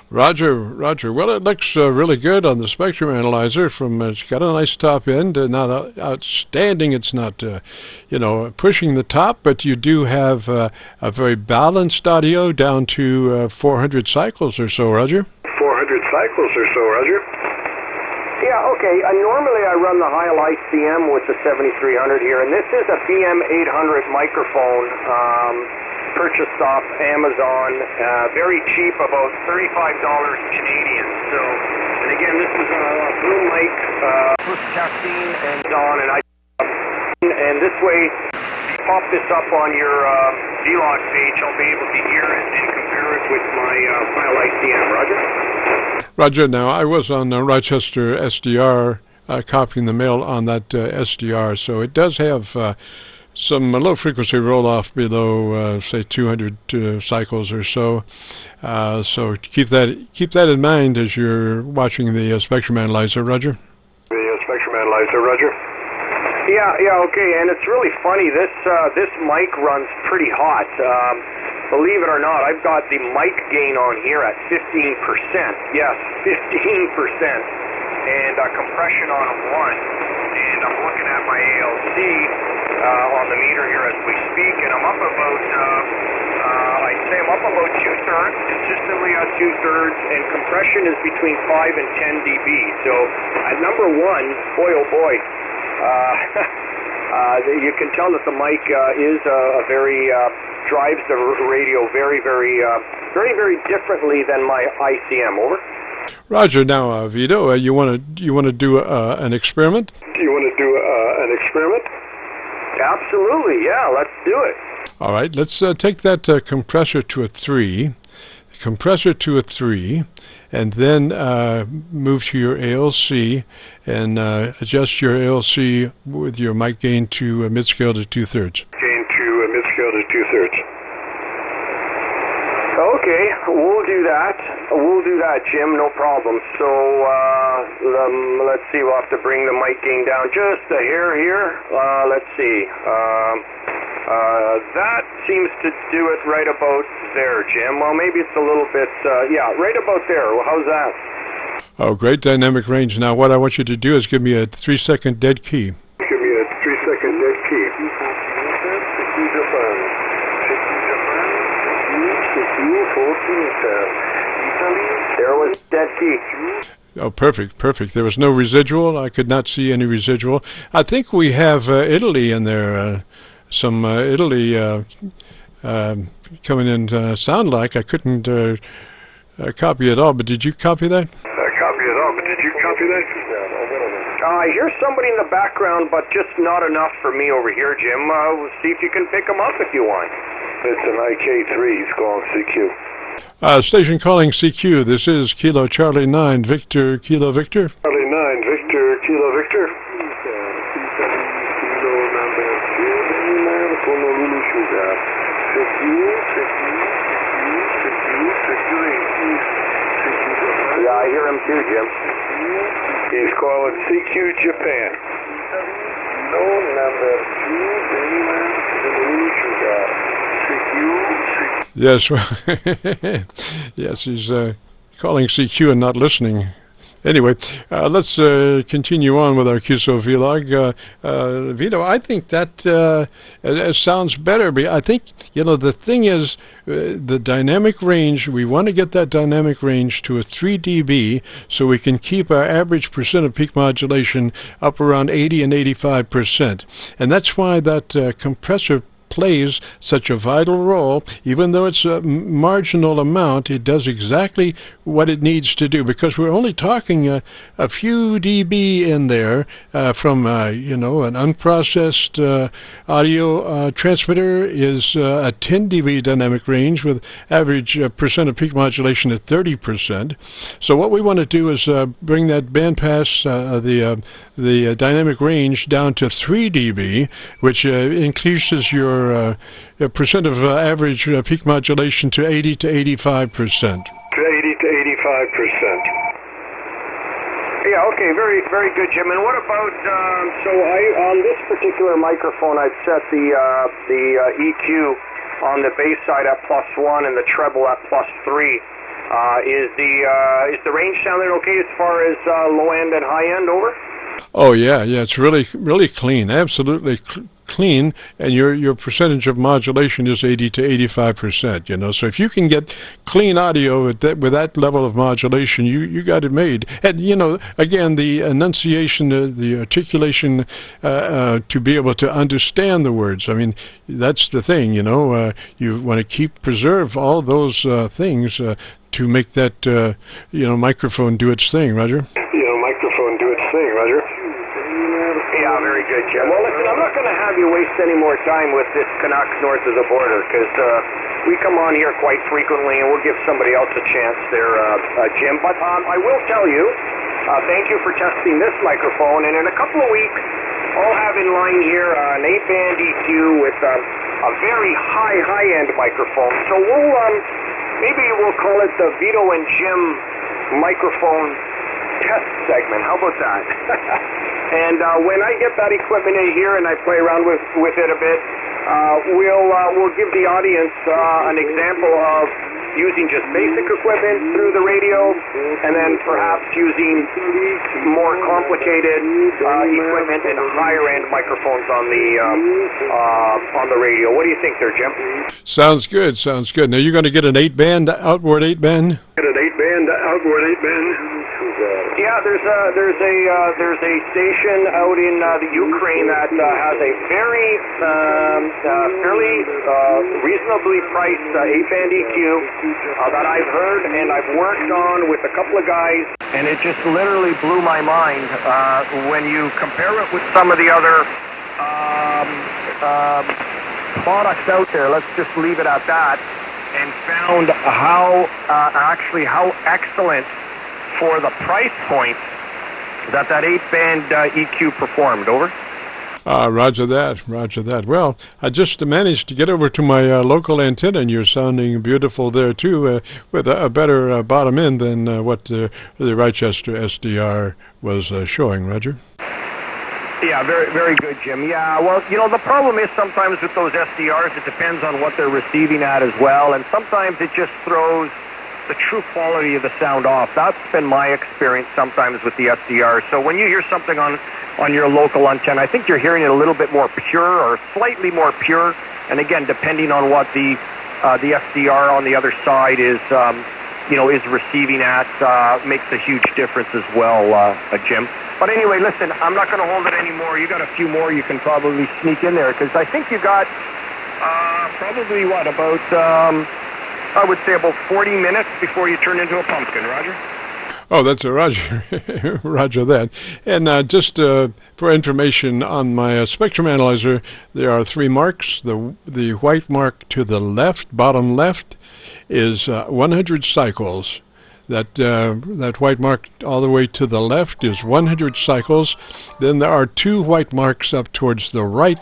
Roger. Well, it looks really good on the spectrum analyzer. It's got a nice top end, not outstanding. It's not, pushing the top, but you do have a very balanced audio down to 400 cycles or so, Roger. 400 cycles or so, Roger. Yeah, okay. Normally I run the Heil ICM with the 7300 here, and this is a BM800 microphone. Purchased off Amazon, very cheap, about $35 Canadian. So, and again, this is a blue mic, with caffeine and on, and this way, if you pop this up on your vlog page, I'll be able to hear it and compare it with my Heil ICM. Roger? Roger. Now, I was on Rochester SDR, copying the mail on that SDR, so it does have some low frequency roll off below, say 200 cycles or so. So keep that in mind as you're watching the spectrum analyzer, Roger. The spectrum analyzer, Roger. Yeah, okay. And it's really funny. This mic runs pretty hot. Believe it or not, I've got the mic gain on here at 15%. Yes, 15%, and compression on a 1. And I'm looking at my ALC. On the meter here as we speak, and I'm up about, I'd say I'm up about 2/3, consistently at 2/3, and compression is between 5 and 10 dB. So at number 1, boy oh boy, you can tell that the mic is a very drives the radio very differently than my ICM. Over. Roger. Now, Vito, you want to do an experiment? Do you want to do an experiment? Absolutely, yeah, let's do it. All right, let's take that compressor to a 3, and then move to your ALC and adjust your ALC with your mic gain to mid-scale to 2/3. Gain to mid-scale to 2/3. Okay, we'll do that. We'll do that, Jim. No problem. So let's see. We'll have to bring the mic gain down just a hair here. Let's see. That seems to do it right about there, Jim. Well, maybe it's a little bit. Yeah, right about there. Well, how's that? Oh, great dynamic range. Now, what I want you to do is give me a 3-second dead key. Give me a 3-second dead key. There was dead key. Oh, perfect, perfect. There was no residual. I could not see any residual. I think we have Italy in there. Some Italy coming in sound like. I couldn't copy it all, but did you copy that? I hear somebody in the background, but just not enough for me over here, Jim. See if you can pick them up if you want. It's an IK3. He's calling CQ. Station calling CQ. This is Kilo Charlie 9, Victor, Kilo Victor. Charlie 9, Victor, Kilo Victor. Yeah, I hear him too, Jim. He's calling CQ Japan. Yes, yes, he's calling CQ and not listening. Anyway, let's continue on with our QSO-VLOG. Vito, I think that sounds better. But I think, the thing is, the dynamic range, we want to get that dynamic range to a 3 dB so we can keep our average percent of peak modulation up around 80 and 85%. And that's why that compressor plays such a vital role. Even though it's a marginal amount, it does exactly what it needs to do, because we're only talking a few dB in there from an unprocessed audio transmitter is a 10 dB dynamic range with average percent of peak modulation at 30%. So what we want to do is bring that bandpass, the dynamic range down to 3 dB, which increases your percent of average peak modulation to 80 to 85%. Yeah, okay, very, very good, Jim. And what about, on this particular microphone, I've set the EQ on the bass side at +1 and the treble at +3. Is the range sounding okay as far as low end and high end, over? Oh yeah, it's really, really clean, absolutely clean, and your percentage of modulation is 80 to 85%. So if you can get clean audio with that level of modulation, you got it made. And again, the enunciation, the articulation, to be able to understand the words. I mean, that's the thing. You want to preserve all those things to make that microphone do its thing, Roger. Yeah, very good, Jim. Well, listen, I'm not going to have you waste any more time with this Canucks north of the border, because we come on here quite frequently, and we'll give somebody else a chance there, Jim. But I will tell you, thank you for testing this microphone, and in a couple of weeks, I'll have in line here an 8-band EQ with a very high-end microphone. So maybe we'll call it the Vito and Jim microphone test segment. How about that? And when I get that equipment in here and I play around with it a bit, we'll give the audience an example of using just basic equipment through the radio, and then perhaps using more complicated equipment and higher-end microphones on the radio. What do you think there, Jim? Sounds good. Now you're going to get an 8-band, outboard 8-band? Get an 8-band, outboard 8-band. Yeah, there's a station out in the Ukraine that has a very fairly reasonably priced 8-band EQ that I've heard and I've worked on with a couple of guys, and it just literally blew my mind when you compare it with some of the other products out there. Let's just leave it at that, and found how excellent for the price point that 8-band EQ performed. Over. Roger that, roger that. Well, I just managed to get over to my local antenna, and you're sounding beautiful there, too, with a better bottom end than what the Rochester SDR was showing, Roger. Yeah, very, very good, Jim. Yeah, well, you know, the problem is sometimes with those SDRs, it depends on what they're receiving at as well, and sometimes it just throws the true quality of the sound off. That's been my experience sometimes with the SDR. So when you hear something on your local antenna, I think you're hearing it a little bit more pure or slightly more pure. And again, depending on what the SDR on the other side is, is receiving at, makes a huge difference as well, Jim. But anyway, listen, I'm not going to hold it anymore. You got a few more you can probably sneak in there, because I think you got probably about I would say about 40 minutes before you turn into a pumpkin, Roger. Oh, that's a Roger. Roger that. And just for information on my spectrum analyzer, there are 3 marks. The white mark to the left, bottom left, is 100 cycles. That white mark all the way to the left is 100 cycles. Then there are 2 white marks up towards the right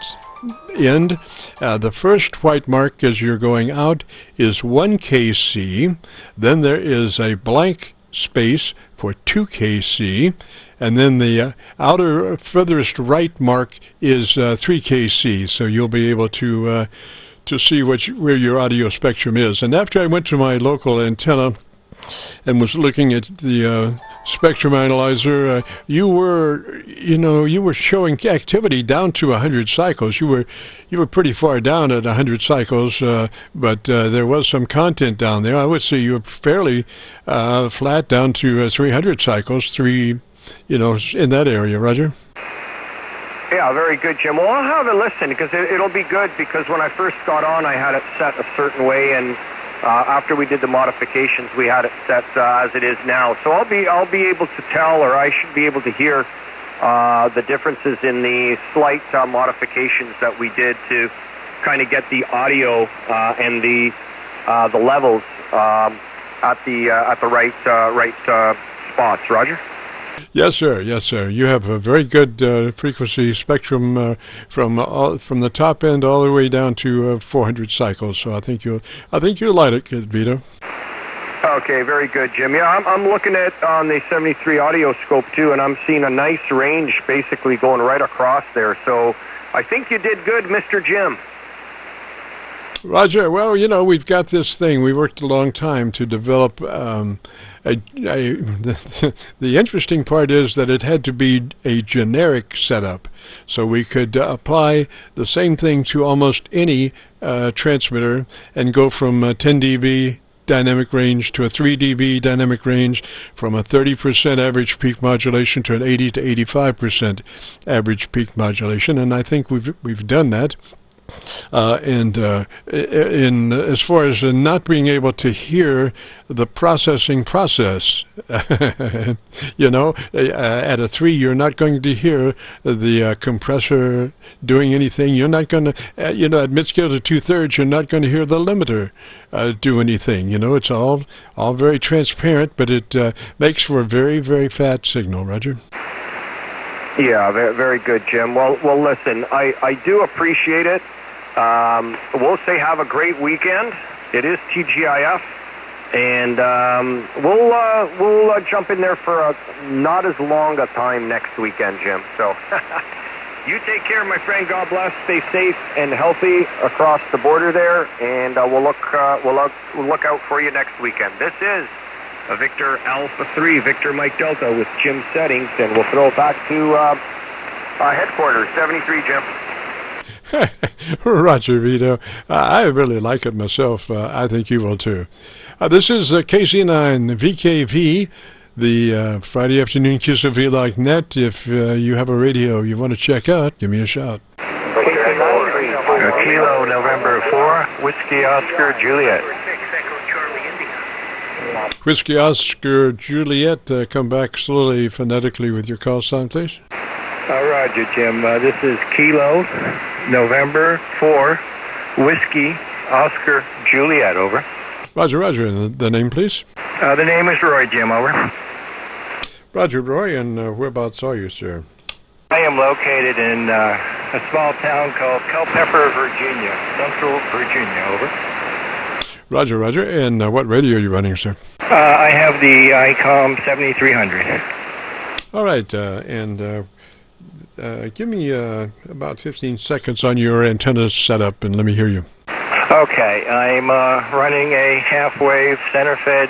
end. The first white mark as you're going out is 1 kc. Then there is a blank space for 2 kc. And then the outer furthest right mark is 3 kc. So you'll be able to see where your audio spectrum is. And after I went to my local antenna and was looking at the spectrum analyzer, you were showing activity down to 100 cycles. You were pretty far down at 100 cycles, but there was some content down there. I would say you were fairly flat down to 300 cycles, in that area, Roger. Yeah, very good, Jim. Well, I'll have a listen, because it'll be good, because when I first got on, I had it set a certain way, and after we did the modifications, we had it set as it is now. So I'll be able to tell, or I should be able to hear the differences in the slight modifications that we did to kind of get the audio and the levels at the right spots. Roger. Yes, sir. Yes, sir. You have a very good frequency spectrum from the top end all the way down to 400 cycles. So I think you'll like it, Vito. Okay, very good, Jim. Yeah, I'm looking at on the 73 audio scope too, and I'm seeing a nice range basically going right across there. So I think you did good, Mr. Jim. Roger, well, we've got this thing. We worked a long time to develop. The interesting part is that it had to be a generic setup, so we could apply the same thing to almost any transmitter and go from 10 dB dynamic range to a 3 dB dynamic range, from a 30% average peak modulation to an 80 to 85% average peak modulation, and I think we've done that. In as far as not being able to hear the processing process, at a 3, you're not going to hear the compressor doing anything. You're not going to, at mid-scale to 2/3, you're not going to hear the limiter do anything. It's all very transparent, but it makes for a very, very fat signal, Roger. Yeah, very, very good, Jim. Well, listen, I do appreciate it. We'll say have a great weekend. It is TGIF, and we'll jump in there for not as long a time next weekend, Jim. So you take care, my friend. God bless. Stay safe and healthy across the border there, and we'll look out for you next weekend. This is Victor Alpha 3, Victor Mike Delta with Jim Settings, and we'll throw it back to headquarters, 73, Jim. Roger, Vito. I really like it myself. I think you will too. This is KC9VKV, the Friday afternoon QSO-VLOG net. If you have a radio you want to check out, give me a shout. Kilo November 4, Whiskey Oscar Juliet. Whiskey Oscar Juliet, come back slowly phonetically with your call sign, please. Roger, Jim. This is Kilo November 4, Whiskey Oscar Juliet, over. Roger. The name, please? The name is Roy, Jim, over. Roger, Roy, and whereabouts are you, sir? I am located in a small town called Culpeper, Virginia, Central Virginia. Over. Roger, Roger. And what radio are you running, sir? I have the ICOM 7300. All right, and give me about 15 seconds on your antenna setup, and let me hear you. Okay, I'm running a half-wave center-fed,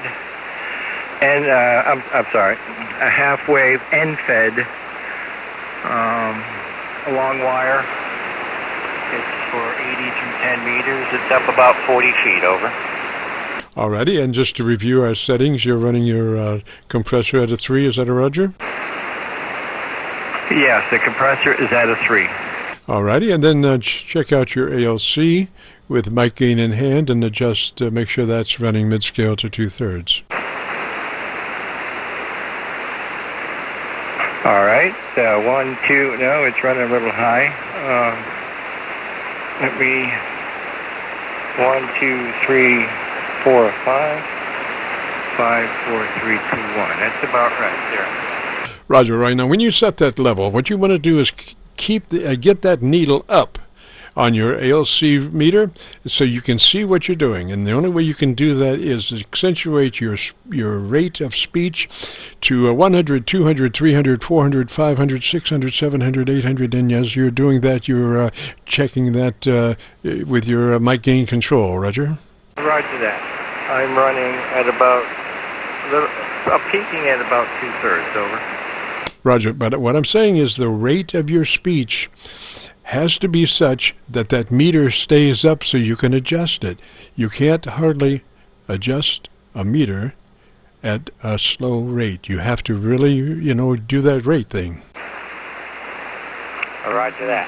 and I'm sorry, a half-wave end-fed long wire. It's for 80 through 10 meters. It's up about 40 feet. Over. Alrighty, and just to review our settings, you're running your compressor at a 3, is that a Roger? Yes, the compressor is at a 3. Alrighty, and then check out your ALC with mic gain in hand and adjust, make sure that's running mid-scale to 2/3. All right, 1, 2, no, it's running a little high. Let me, 1, 2, 3, 4, 5, 5, 4, 3, 2, 1. That's about right there. Roger, right now, when you set that level, what you want to do is keep get that needle up on your ALC meter so you can see what you're doing. And the only way you can do that is accentuate your rate of speech to 100, 200, 300, 400, 500, 600, 700, 800. And as you're doing that, you're checking that with your mic gain control. Roger? Roger that. I'm running at about, peaking at about 2/3. Over. Roger, but what I'm saying is the rate of your speech has to be such that that meter stays up so you can adjust it. You can't hardly adjust a meter at a slow rate. You have to really, do that rate thing. Roger that.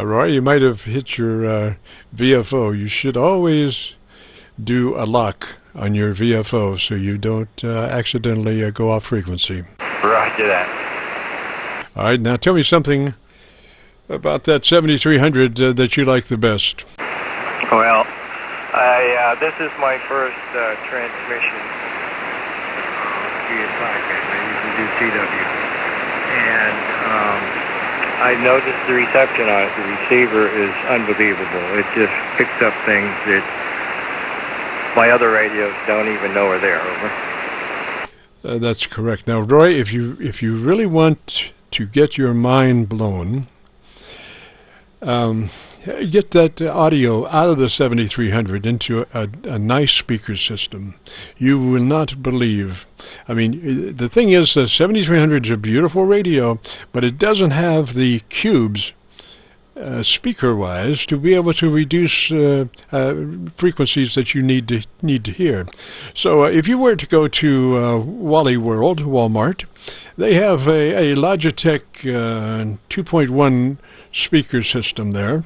Roy, you might have hit your VFO. You should always do a lock on your VFO so you don't accidentally go off frequency. Roger that. All right, now tell me something about that 7300 that you like the best. Well, this is my first transmission. I usually do CW. And I noticed the reception on it. The receiver is unbelievable. It just picks up things that my other radios don't even know are there. Over. That's correct. Now, Roy, if you really want to get your mind blown, get that audio out of the 7300 into a nice speaker system. You will not believe. I mean, the thing is, the 7300 is a beautiful radio, but it doesn't have the cubes speaker-wise to be able to reduce frequencies that you need to hear. So if you were to go to Wally World, Walmart, they have a Logitech 2.1 speaker system there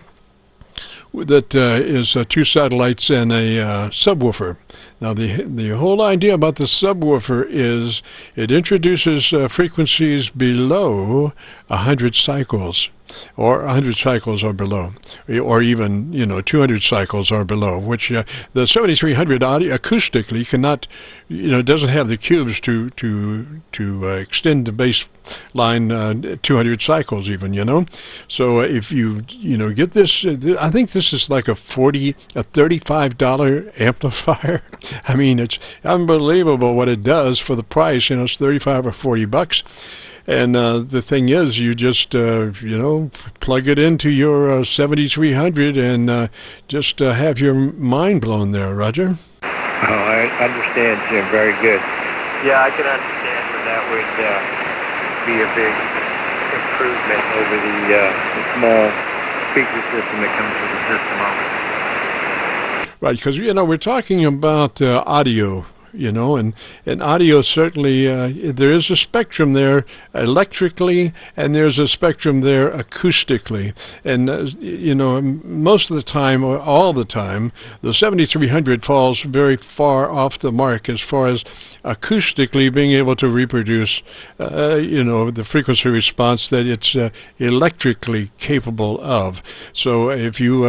that is 2 satellites and a subwoofer. Now the whole idea about the subwoofer is it introduces frequencies below 100 cycles, or 100 cycles or below, or even 200 cycles or below, which the 7300 audio acoustically cannot, doesn't have the cubes to extend the bass line 200 cycles even, So if you get this, I think this is like a $35 amplifier. I mean, it's unbelievable what it does for the price. It's $35 or $40. And the thing is, you just, plug it into your 7300 and just have your mind blown there, Roger. Oh, I understand, Jim. Very good. Yeah, I can understand where that would be a big improvement over the small speaker system that comes with the system. Right, because, we're talking about audio and audio certainly, there is a spectrum there electrically, and there's a spectrum there acoustically. And, most of the time, or all the time, the 7300 falls very far off the mark as far as acoustically being able to reproduce, the frequency response that it's electrically capable of. So if you,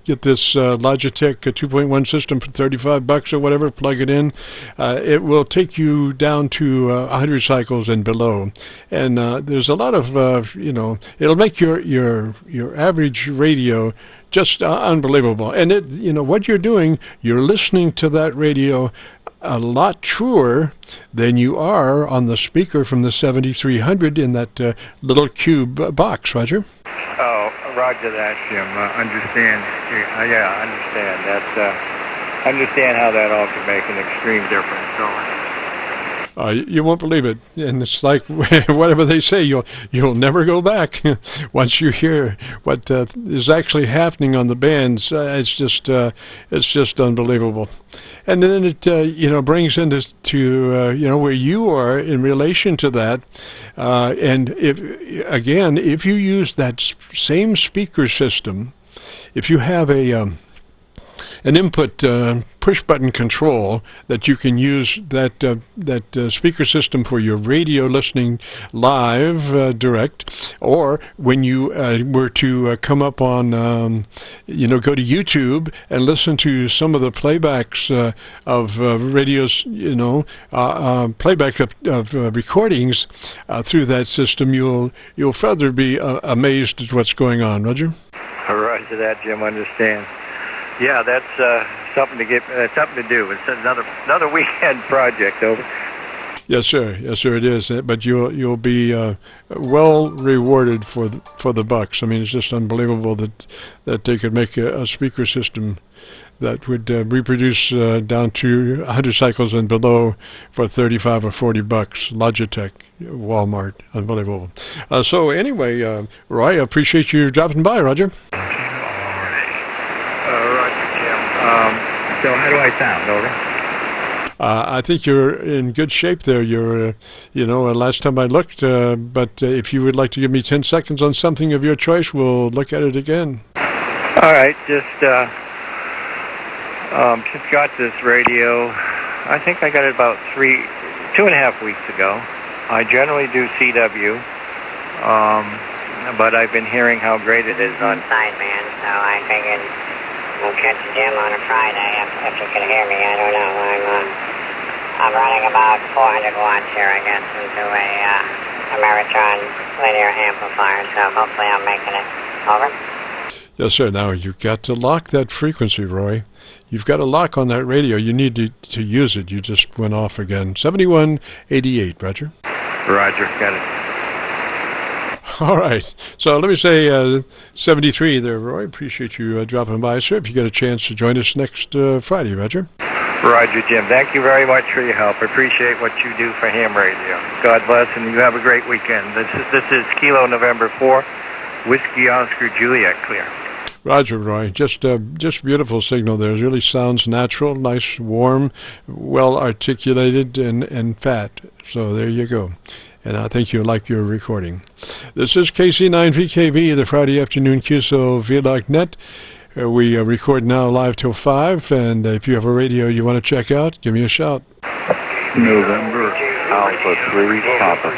get this Logitech 2.1 system for $35 or whatever, plug it in, it will take you down to 100 cycles and below. And there's a lot of, it'll make your average radio just unbelievable. And what you're doing, you're listening to that radio a lot truer than you are on the speaker from the 7300 in that little cube box, Roger. Oh, roger that, Jim. Understand. Yeah, I understand. That's understand how that all can make an extreme difference. So. You won't believe it, and it's like whatever they say, you'll never go back once you hear what is actually happening on the bands. It's just unbelievable, and then it brings into where you are in relation to that, and if you use that same speaker system, if you have an input push-button control that you can use that speaker system for your radio listening live direct, or when you were to come up on, go to YouTube and listen to some of the playbacks of radios, playback of recordings through that system, you'll further be amazed at what's going on. Roger? Roger that, Jim. Understand. Yeah, that's something to do. It's another weekend project. Over. Yes, sir. Yes, sir. It is. But you'll be well rewarded for the bucks. I mean, it's just unbelievable that they could make a speaker system that would reproduce down to 100 cycles and below for $35 or $40. Logitech, Walmart, unbelievable. So anyway, Roy, I appreciate you dropping by, Roger. So how do I sound? Over. I think you're in good shape there. You're, last time I looked, but if you would like to give me 10 seconds on something of your choice, we'll look at it again. All right, just got this radio. I think I got it about 2.5 weeks ago. I generally do CW, but I've been hearing how great it is on sideband, so I figured we'll catch Jim on a Friday if you can hear me. I don't know. I'm running about 400 watts here, I guess, into a Ameritron linear amplifier, so hopefully I'm making it. Over. Yes, sir. Now, you've got to lock that frequency, Roy. You've got a lock on that radio. You need to use it. You just went off again. 7188, Roger. Roger, got it. All right. So let me say 73 there, Roy. Appreciate you dropping by, sir. If you get a chance to join us next Friday, Roger. Roger, Jim. Thank you very much for your help. I appreciate what you do for ham radio. God bless, and you have a great weekend. This is Kilo November 4, Whiskey Oscar Juliet, clear. Roger, Roy. Just beautiful signal there. It really sounds natural, nice, warm, well articulated, and fat. So there you go. And I think you'll like your recording. This is KC9VKV, the Friday afternoon QSO-VLOG net. We record now live till 5, and if you have a radio you want to check out, give me a shout. November Alpha 3 Papa.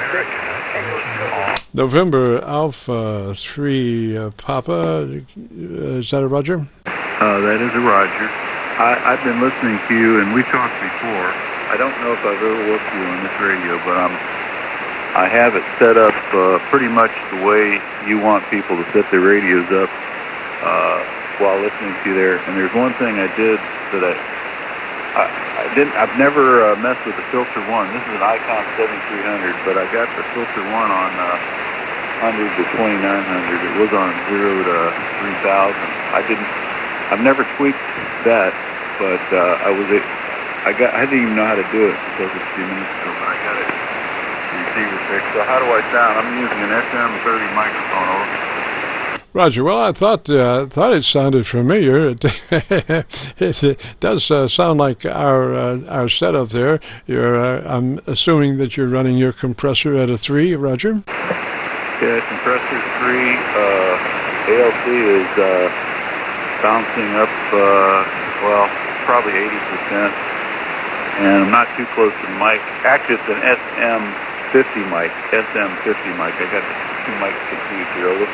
November Alpha 3 Papa. Is that a Roger? That is a Roger. I've been listening to you, and we talked before. I don't know if I've ever worked with you on this radio, but I have it set up pretty much the way you want people to set their radios up while listening to you there. And there's one thing I did that I've never messed with the Filter 1. This is an Icon 7300, but I got the Filter 1 on 100 to 2900. It was on 0 to 3000. I've never tweaked that, but I didn't even know how to do it until just a few minutes ago, but I got it. Receiver fixed. So how do I sound? I'm using an SM30 microphone. Over. Roger. Well, I thought it sounded familiar. It does sound like our setup there. I'm assuming that you're running your compressor at a 3, Roger. Yeah, compressor 3. ALC is bouncing up. Well, probably 80%. And I'm not too close to the mic. Actually, it's an SM50 mic. SM50 mic. I got 2 mics to use here. Over.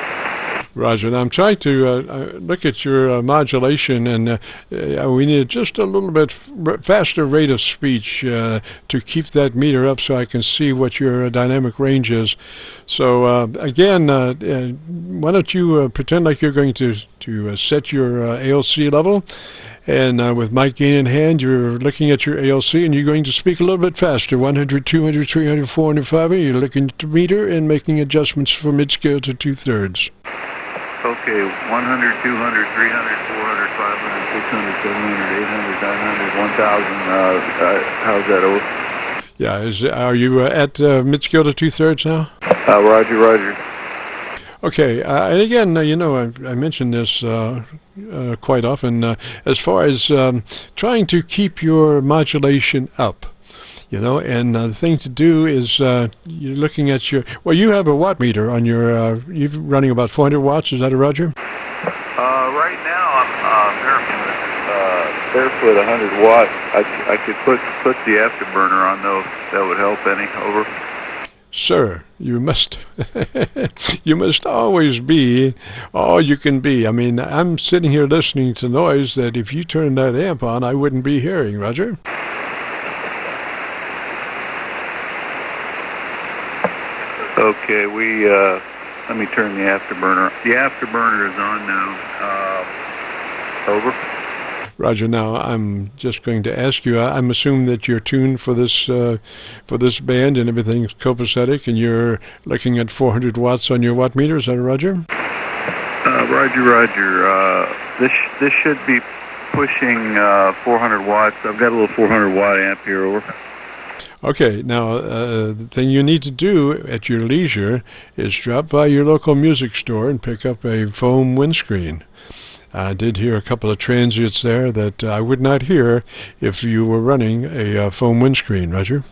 Roger. And I'm trying to look at your modulation, and we need just a little bit faster rate of speech to keep that meter up so I can see what your dynamic range is. So again, why don't you pretend like you're going to set your ALC level, and with mic gain in hand, you're looking at your ALC, and you're going to speak a little bit faster, 100, 200, 300, 400, 500. You're looking at the meter and making adjustments from mid-scale to 2/3. Okay, 100, 200, 300, 400, 500, 600, 700, 800, 900, 1,000. How's that, over? Yeah, are you at mid-scale to 2/3 now? Roger. Okay, and again, I mention this quite often as far as trying to keep your modulation up. And the thing to do is you're looking at you have a watt meter on your, you're running about 400 watts, is that a Roger? Right now I'm barefoot 100 watts. I could put the afterburner on though, if that would help any, over. Sir, you must always be all you can be. I mean, I'm sitting here listening to noise that if you turned that amp on, I wouldn't be hearing, Roger. Okay, let me turn the afterburner. The afterburner is on now. Over. Roger. Now I'm just going to ask you. I'm assuming that you're tuned for this band and everything's copacetic, and you're looking at 400 watts on your watt meter. Is that a Roger? Roger. This should be pushing 400 watts. I've got a little 400 watt amp here. Over. Okay, now the thing you need to do at your leisure is drop by your local music store and pick up a foam windscreen. I did hear a couple of transients there that I would not hear if you were running a foam windscreen, Roger.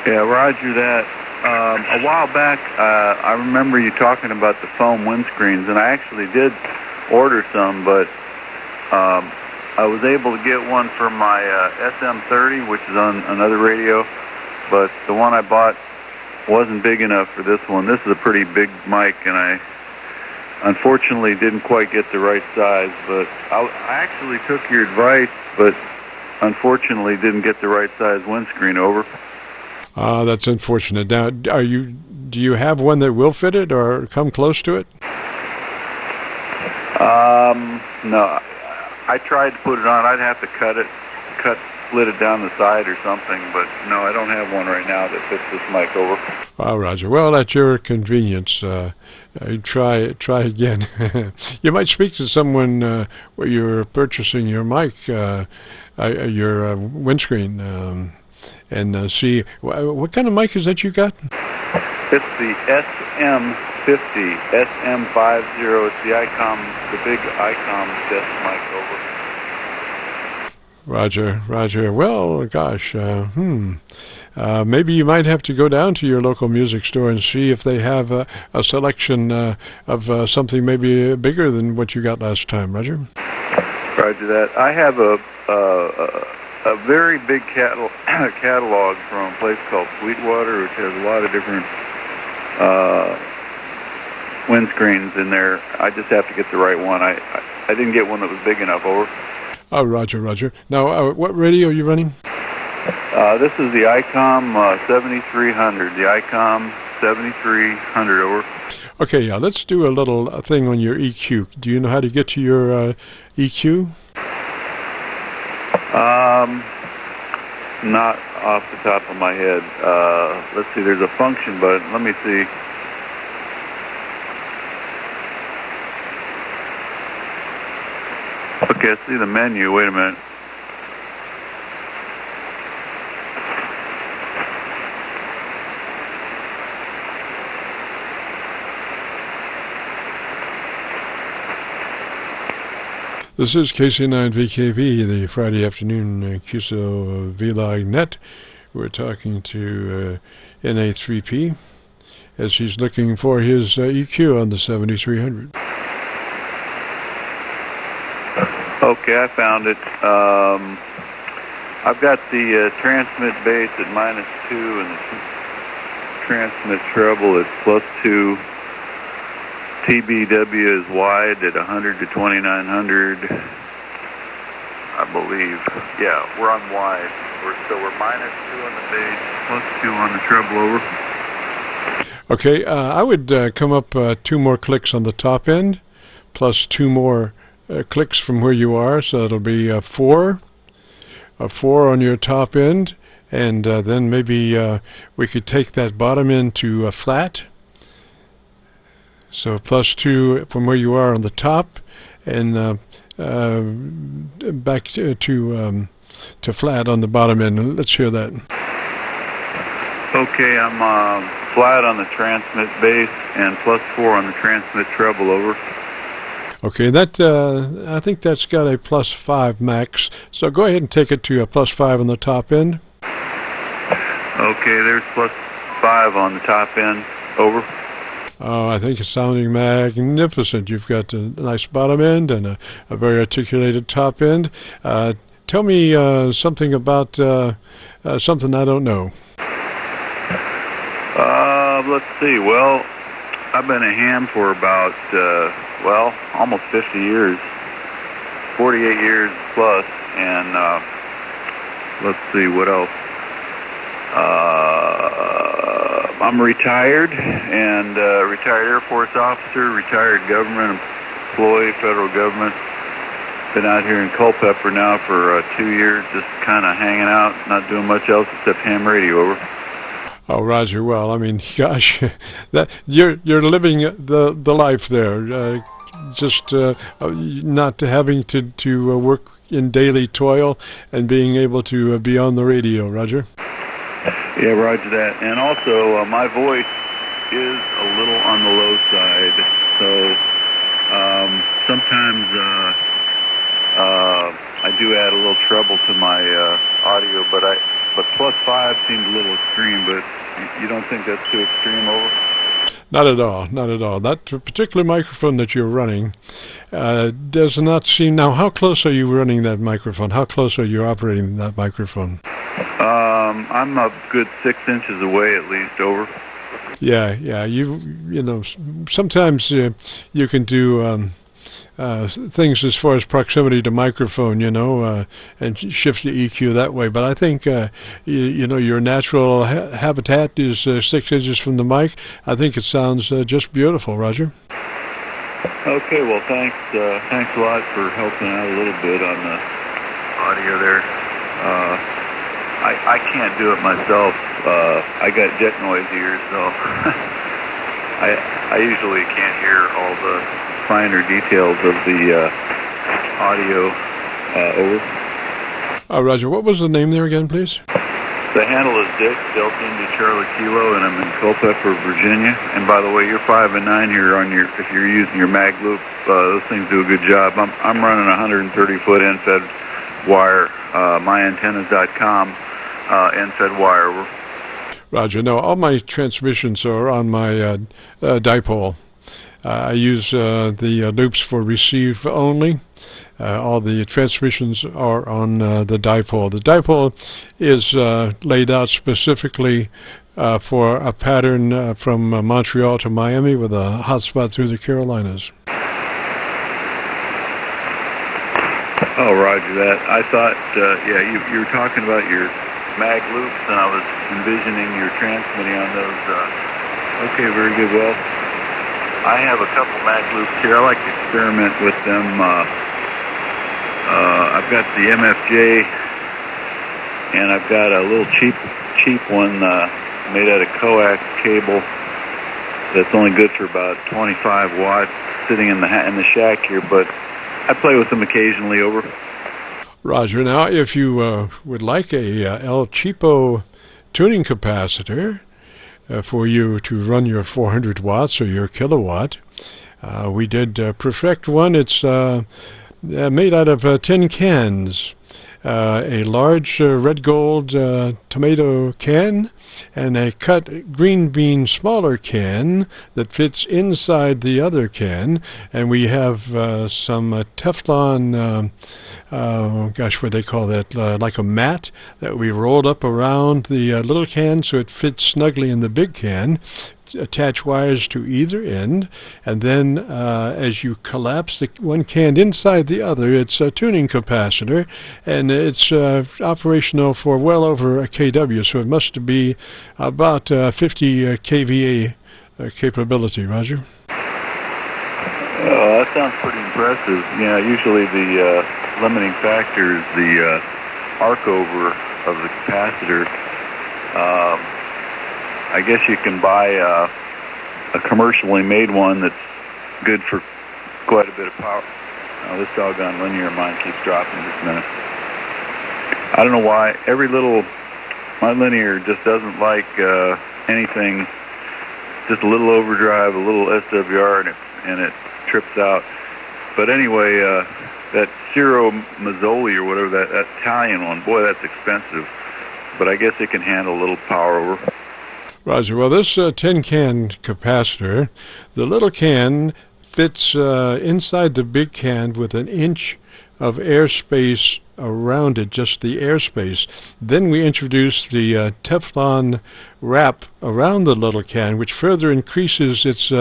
Yeah, Roger that. A while back, I remember you talking about the foam windscreens, and I actually did order some, but I was able to get one for my SM30, which is on another radio, but the one I bought wasn't big enough for this one. This is a pretty big mic, and I unfortunately didn't quite get the right size, but I actually took your advice, but unfortunately didn't get the right size windscreen. Over. That's unfortunate. Now, do you have one that will fit it or come close to it? No. I tried to put it on. I'd have to split it down the side or something, but no, I don't have one right now that fits this mic. Over. Oh, Roger. Well, at your convenience, try again. You might speak to someone where you're purchasing your mic, your windscreen, and see what kind of mic is that you got? It's the SM50, SM50. It's the ICOM, the big ICOM desk mic. Over. Roger. Well, gosh, maybe you might have to go down to your local music store and see if they have a selection of something maybe bigger than what you got last time, Roger. Roger that. I have a very big catalog from a place called Sweetwater, which has a lot of different windscreens in there. I just have to get the right one. I didn't get one that was big enough. Over. Oh, Roger. Now, what radio are you running? This is the ICOM 7300. The ICOM 7300. Over. Okay, yeah. Let's do a little thing on your EQ. Do you know how to get to your EQ? Not off the top of my head. Let's see. There's a function button. Let me see. Okay, I see the menu. Wait a minute. This is KC9VKV, the Friday afternoon QSO-VLOG net. We're talking to NA3P as he's looking for his EQ on the 7300. Okay, I found it. I've got the transmit bass at -2 and the transmit treble at +2. TBW is wide at 100 to 2900, I believe. Yeah, we're on wide. So we're -2 on the bass, +2 on the treble, over. Okay, I would come up 2 more clicks on the top end, plus 2 more clicks from where you are, so it'll be a 4 on your top end, and then maybe we could take that bottom end to a flat. So +2 from where you are on the top, and back to flat on the bottom end. Let's hear that. Okay, I'm flat on the transmit bass and +4 on the transmit treble, over. Okay, that I think that's got a +5 max. So go ahead and take it to a +5 on the top end. Okay, there's +5 on the top end, over. Oh, I think it's sounding magnificent. You've got a nice bottom end and a very articulated top end. Tell me something about something I don't know. Let's see. Well, I've been a ham for about, almost 50 years, 48 years plus, and let's see, what else? I'm retired, and retired Air Force officer, retired government employee, federal government. Been out here in Culpeper now for 2 years, just kind of hanging out, not doing much else except ham radio, over. Oh, Roger. Well, I mean, gosh, that you're living the life there. Just not having to work in daily toil and being able to be on the radio, Roger. Yeah, Roger that. And also, my voice is a little on the low side, so sometimes I do add a little treble to my audio, but +5 seems a little extreme, but you don't think that's too extreme, over? Not at all, not at all. That particular microphone that you're running does not seem... Now, how close are you running that microphone? How close are you operating that microphone? I'm a good 6 inches away at least, over. Yeah, you know, sometimes you can do things as far as proximity to microphone, you know, and shift the EQ that way. But I think, you know, your natural habitat is 6 inches from the mic. I think it sounds just beautiful, Roger. Okay, well, thanks a lot for helping out a little bit on the audio there. I can't do it myself. I got jet noise ears, so I usually can't hear all the finer details of the audio, over. Roger, what was the name there again, please? The handle is Dick, Delta Indy Charlie Kilo, and I'm in Culpeper, Virginia. And by the way, you're 5 and 9 here on your, if you're using your mag loop, those things do a good job. I'm running a 130-foot end-fed wire, myantennas.com, end-fed wire, over. Roger. No, all my transmissions are on my dipole. I use the loops for receive only. All the transmissions are on the dipole. The dipole is laid out specifically for a pattern from Montreal to Miami with a hotspot through the Carolinas. Oh, Roger that. I thought, you were talking about your mag loops, and I was envisioning your transmitting on those. Okay, very good. Well, I have a couple mag loops here. I like to experiment with them. I've got the MFJ, and I've got a little cheap one made out of coax cable that's only good for about 25 watts, sitting in the shack here. But I play with them occasionally, over. Roger. Now, if you would like a El Cheapo tuning capacitor for you to run your 400 watts or your kilowatt, we did perfect one. It's made out of tin cans. A large red gold tomato can and a cut green bean smaller can that fits inside the other can, and we have some Teflon, what they call that, like a mat that we rolled up around the little can so it fits snugly in the big can. Attach wires to either end, and then as you collapse the one can inside the other, it's a tuning capacitor, and it's operational for well over a kW, so it must be about 50 kVA capability. Roger? That sounds pretty impressive. Yeah, usually the limiting factor is the arc over of the capacitor. I guess you can buy a commercially made one that's good for quite a bit of power. This doggone linear of mine keeps dropping this minute. I don't know why. My linear just doesn't like anything, just a little overdrive, a little SWR, and it trips out. But anyway, that Ciro Mazzoli or whatever, that Italian one, boy, that's expensive. But I guess it can handle a little power over. Roger. Well, this tin can capacitor, the little can fits inside the big can with an inch of airspace around it, just the airspace. Then we introduce the Teflon wrap around the little can, which further increases its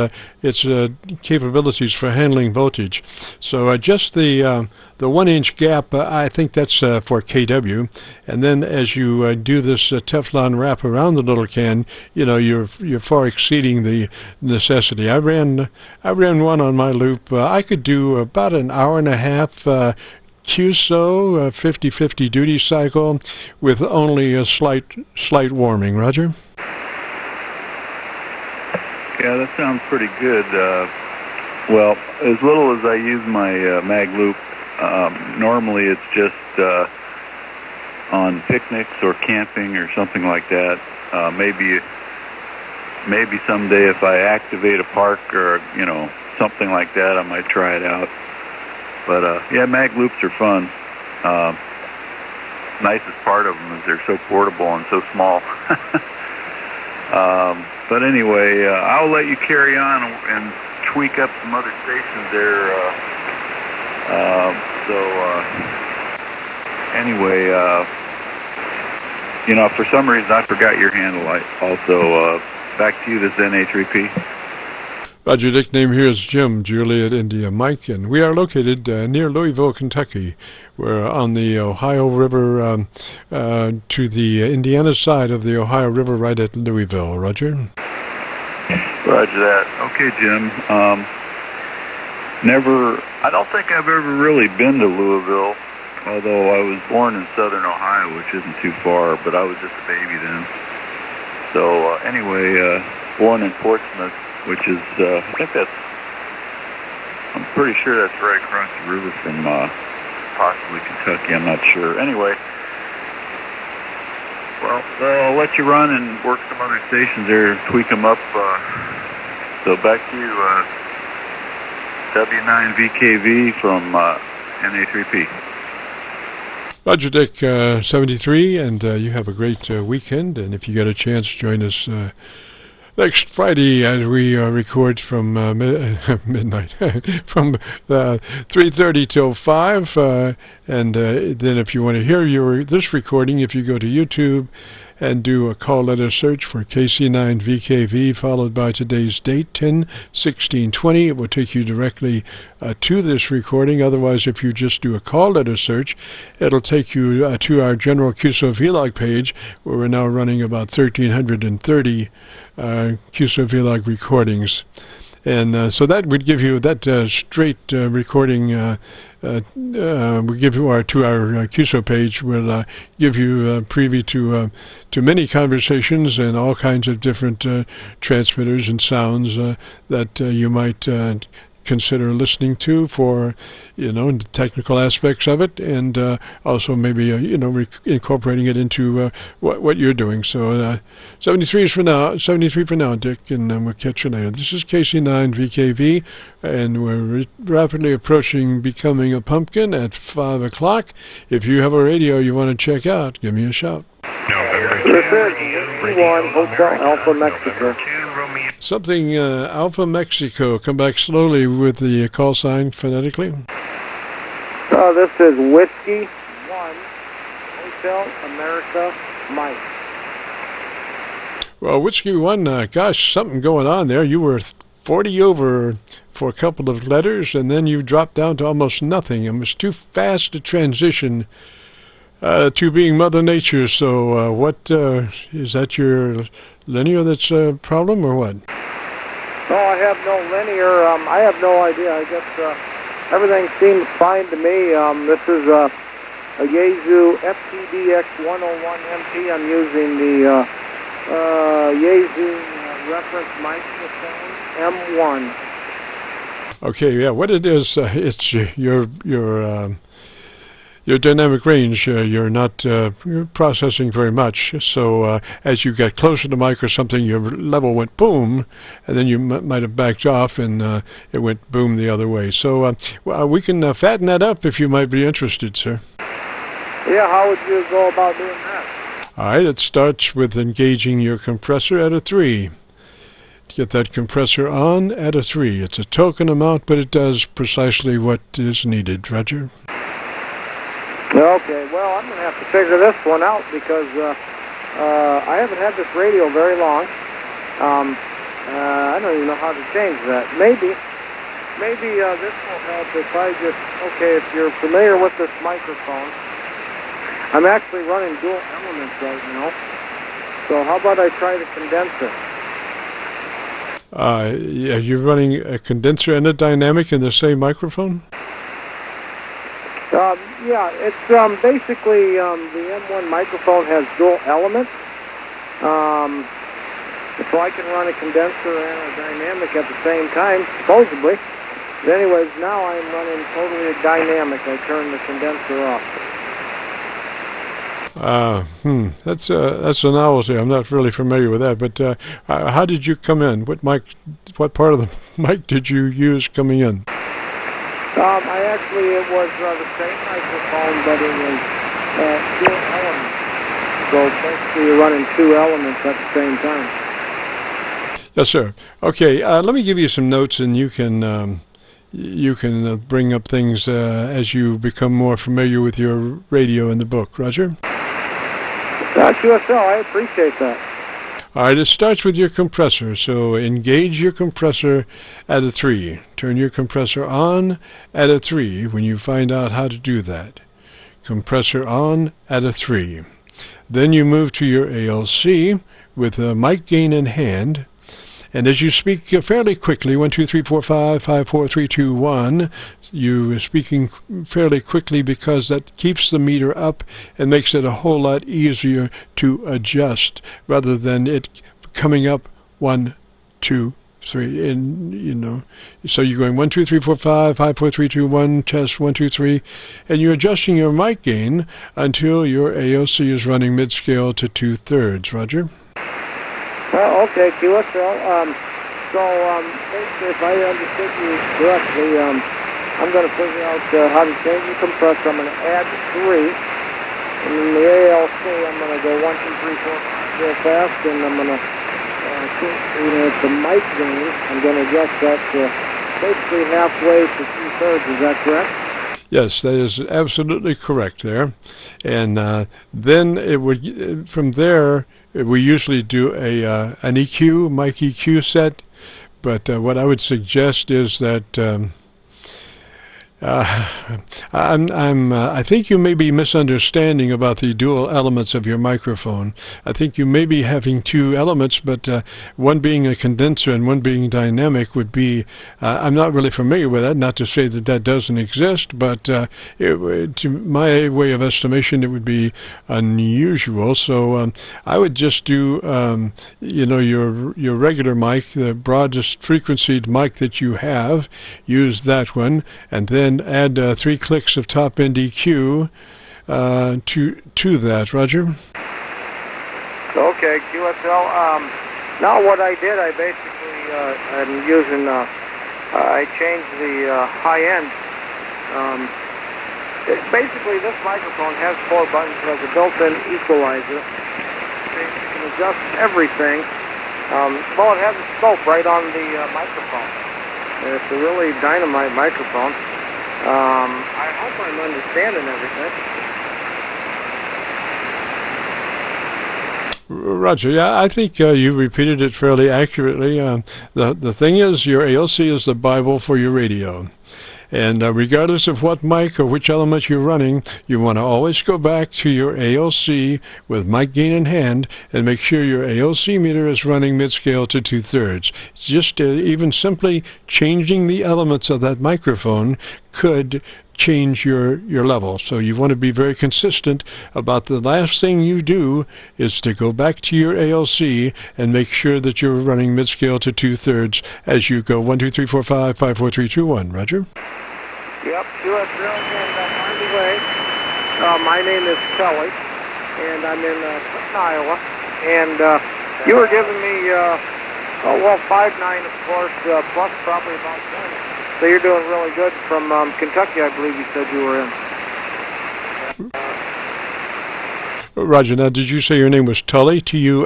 capabilities for handling voltage. So just the 1 inch gap, I think that's for kW. And then as you do this Teflon wrap around the little can, you're far exceeding the necessity. I ran one on my loop. I could do about an hour and a half QSO 50-50 duty cycle with only a slight warming. Roger? Yeah, that sounds pretty good. Well, as little as I use my mag loop, normally it's just on picnics or camping or something like that. Maybe someday if I activate a park or something like that, I might try it out. But yeah, mag loops are fun. Nicest part of them is they're so portable and so small. But anyway, I'll let you carry on and tweak up some other stations there. Anyway, for some reason I forgot your handle. Back to you, this NA3P. Roger, nickname here is Jim, Juliet, India, Mike, and we are located near Louisville, Kentucky. We're on the Ohio River to the Indiana side of the Ohio River, right at Louisville. Roger? Roger that. Okay, Jim. I don't think I've ever really been to Louisville, although I was born in southern Ohio, which isn't too far, but I was just a baby then. So anyway, born in Portsmouth, which is, I'm pretty sure that's right across the river from possibly Kentucky, I'm not sure. Anyway, well, I'll let you run and work some other stations there, tweak them up. So back to you, W9VKV from NA3P. Roger, Dick, 73, and you have a great weekend, and if you get a chance, join us next Friday as we record from midnight, from 3:30 till 5, and then if you want to hear this recording, if you go to YouTube and do a call letter search for KC9VKV followed by today's date, 10/16/20, it will take you directly to this recording. Otherwise, if you just do a call letter search, it'll take you to our general QSO-VLOG page, where we're now running about 1,330 QSO-VLOG recordings. And so that would give you that straight recording. We give you our 2-hour QSO page. Will give you preview to many conversations and all kinds of different transmitters and sounds that you might consider listening to for, the technical aspects of it, and also maybe, incorporating it into what you're doing. So 73 for now, Dick, and we'll catch you later. This is KC9VKV, and we're rapidly approaching becoming a pumpkin at 5 o'clock. If you have a radio you want to check out, give me a shout. This is 1 Hotel Alpha Mexico. Something Alpha Mexico. Come back slowly with the call sign phonetically. This is Whiskey 1 Hotel America Mike. Well, Whiskey 1, gosh, something going on there. You were 40 over for a couple of letters, and then you dropped down to almost nothing. It was too fast to transition to being Mother Nature. So what is that, your linear that's a problem, or what? No, I have no linear. I have no idea. I guess everything seems fine to me. This is a Yaesu FTDX101MP. I'm using the Yaesu reference microphone M1. Okay, yeah. What it is, it's your dynamic range. You're not processing very much. So as you got closer to the mic or something, your level went boom, and then you might have backed off, and it went boom the other way. So we can fatten that up if you might be interested, sir. Yeah, how would you go about doing that? All right, it starts with engaging your compressor at a 3. Get that compressor on at a 3. It's a token amount, but it does precisely what is needed. Roger. Okay, well, I'm going to have to figure this one out because I haven't had this radio very long. I don't even know how to change that. Maybe this will help if I just, if you're familiar with this microphone, I'm actually running dual elements right now. So how about I try the condenser? Yeah, you're running a condenser and a dynamic in the same microphone? Yeah, it's basically the M1 microphone has dual elements. So I can run a condenser and a dynamic at the same time, supposedly. But anyways, now I'm running totally a dynamic. I turn the condenser off. That's a novelty. I'm not really familiar with that. But how did you come in? What part of the mic did you use coming in? It was the same microphone, but it was dual elements. So basically you're running 2 elements at the same time. Yes, sir. Okay, let me give you some notes, and you can bring up things as you become more familiar with your radio in the book. Roger? QSO, I appreciate that. All right, it starts with your compressor. So engage your compressor at a 3. Turn your compressor on at a 3 when you find out how to do that. Compressor on at a 3. Then you move to your ALC with a mic gain in hand. And as you speak fairly quickly, 1, 2, 3, 4, 5, 5, 4, 3, 2, 1, you are speaking fairly quickly because that keeps the meter up and makes it a whole lot easier to adjust rather than it coming up 1, 2, 3, and so you're going 1, 2, 3, 4, 5, 5, 4, 3, 2, 1, test 1, 2, 3, and you're adjusting your mic gain until your AOC is running mid-scale to 2/3. Roger? Well, okay, QSL. Basically, if I understood you correctly, I'm going to figure out how to change the compressor. I'm going to add 3. And in the ALC, I'm going to go 1, 2, 3, 4, 5 real fast, and I'm going to, it's the mic gain. I'm going to adjust that to basically halfway to 2/3. Is that correct? Yes, that is absolutely correct there. And then it would, from there, we usually do an EQ, mic EQ set, but what I would suggest is that I think you may be misunderstanding about the dual elements of your microphone. I think you may be having two elements, but one being a condenser and one being dynamic would be, I'm not really familiar with that, not to say that that doesn't exist, but to my way of estimation, it would be unusual. So I would just do, your regular mic, the broadest frequency mic that you have, use that one, and then add 3 clicks of top-end EQ to that. Roger? Okay, QSL. Now what I did, I basically, I'm using, I changed the high end. Basically, this microphone has 4 buttons. It has a built-in equalizer. You can adjust everything. Well, it has a scope right on the microphone. It's a really dynamite microphone. I hope I'm understanding everything. Roger, yeah, I think you repeated it fairly accurately. The thing is, your ALC is the Bible for your radio. And regardless of what mic or which element you're running, you want to always go back to your ALC with mic gain in hand and make sure your ALC meter is running mid-scale to 2/3. Just even simply changing the elements of that microphone could change your level. So you want to be very consistent about the last thing you do is to go back to your ALC and make sure that you're running mid-scale to 2/3 as you go 1, 2, 3, 4, 5, 5, 4, 3, 2, 1. Roger? Yep, QSL. And by the way, my name is Kelly, and I'm in Clinton, Iowa. And you were giving me, 5.9, of course, plus probably about 10. So you're doing really good from Kentucky, I believe you said you were in. Roger. Now, did you say your name was Tully, Tully? No,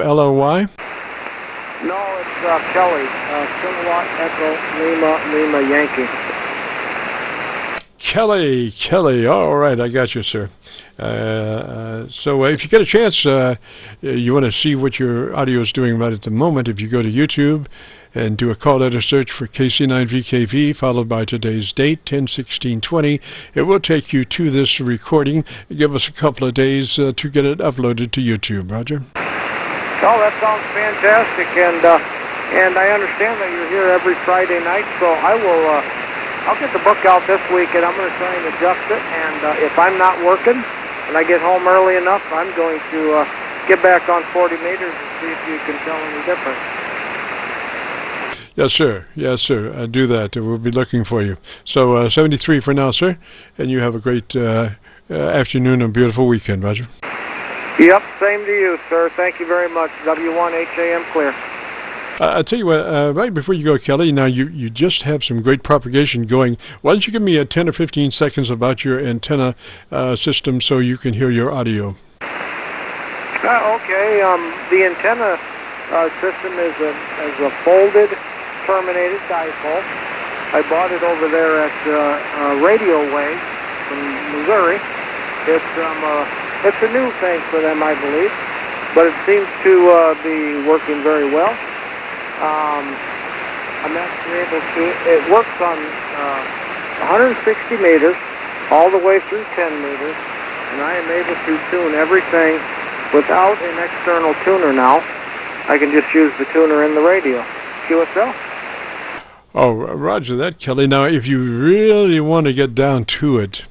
it's Kelly, Kilowatt Echo Lima Yankee. Kelly. All right, I got you, sir. So if you get a chance, you want to see what your audio is doing right at the moment, if you go to YouTube and do a call letter search for KC9VKV, followed by today's date, 10/16/20, it will take you to this recording. Give us a couple of days to get it uploaded to YouTube. Roger? Oh, that sounds fantastic, and I understand that you're here every Friday night, so I'll get the book out this week, and I'm going to try and adjust it, and if I'm not working and I get home early enough, I'm going to get back on 40 meters and see if you can tell any difference. Yes, sir. Do that. We'll be looking for you. So 73 for now, sir, and you have a great afternoon and beautiful weekend, Roger. Yep, same to you, sir. Thank you very much. W1HAM clear. I'll tell you what, right before you go, Kelly, now you just have some great propagation going. Why don't you give me 10 or 15 seconds about your antenna system so you can hear your audio? Okay, the antenna system is a folded, terminated dipole. I bought it over there at RADIOLAND from Missouri. It's a new thing for them, I believe, but it seems to be working very well. I'm actually able to, it works on 160 meters all the way through 10 meters, and I am able to tune everything without an external tuner now. I can just use the tuner in the radio. QSL? Oh, roger that, Kelly. Now, if you really want to get down to it,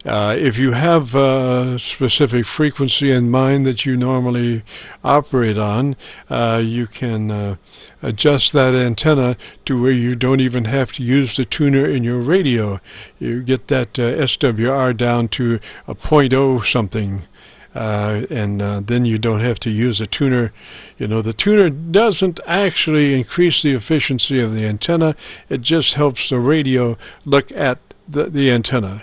if you have a specific frequency in mind that you normally operate on, you can adjust that antenna to where you don't even have to use the tuner in your radio. You get that SWR down to a 0.0 something, and then you don't have to use a tuner. You know, the tuner doesn't actually increase the efficiency of the antenna. It just helps the radio look at the antenna,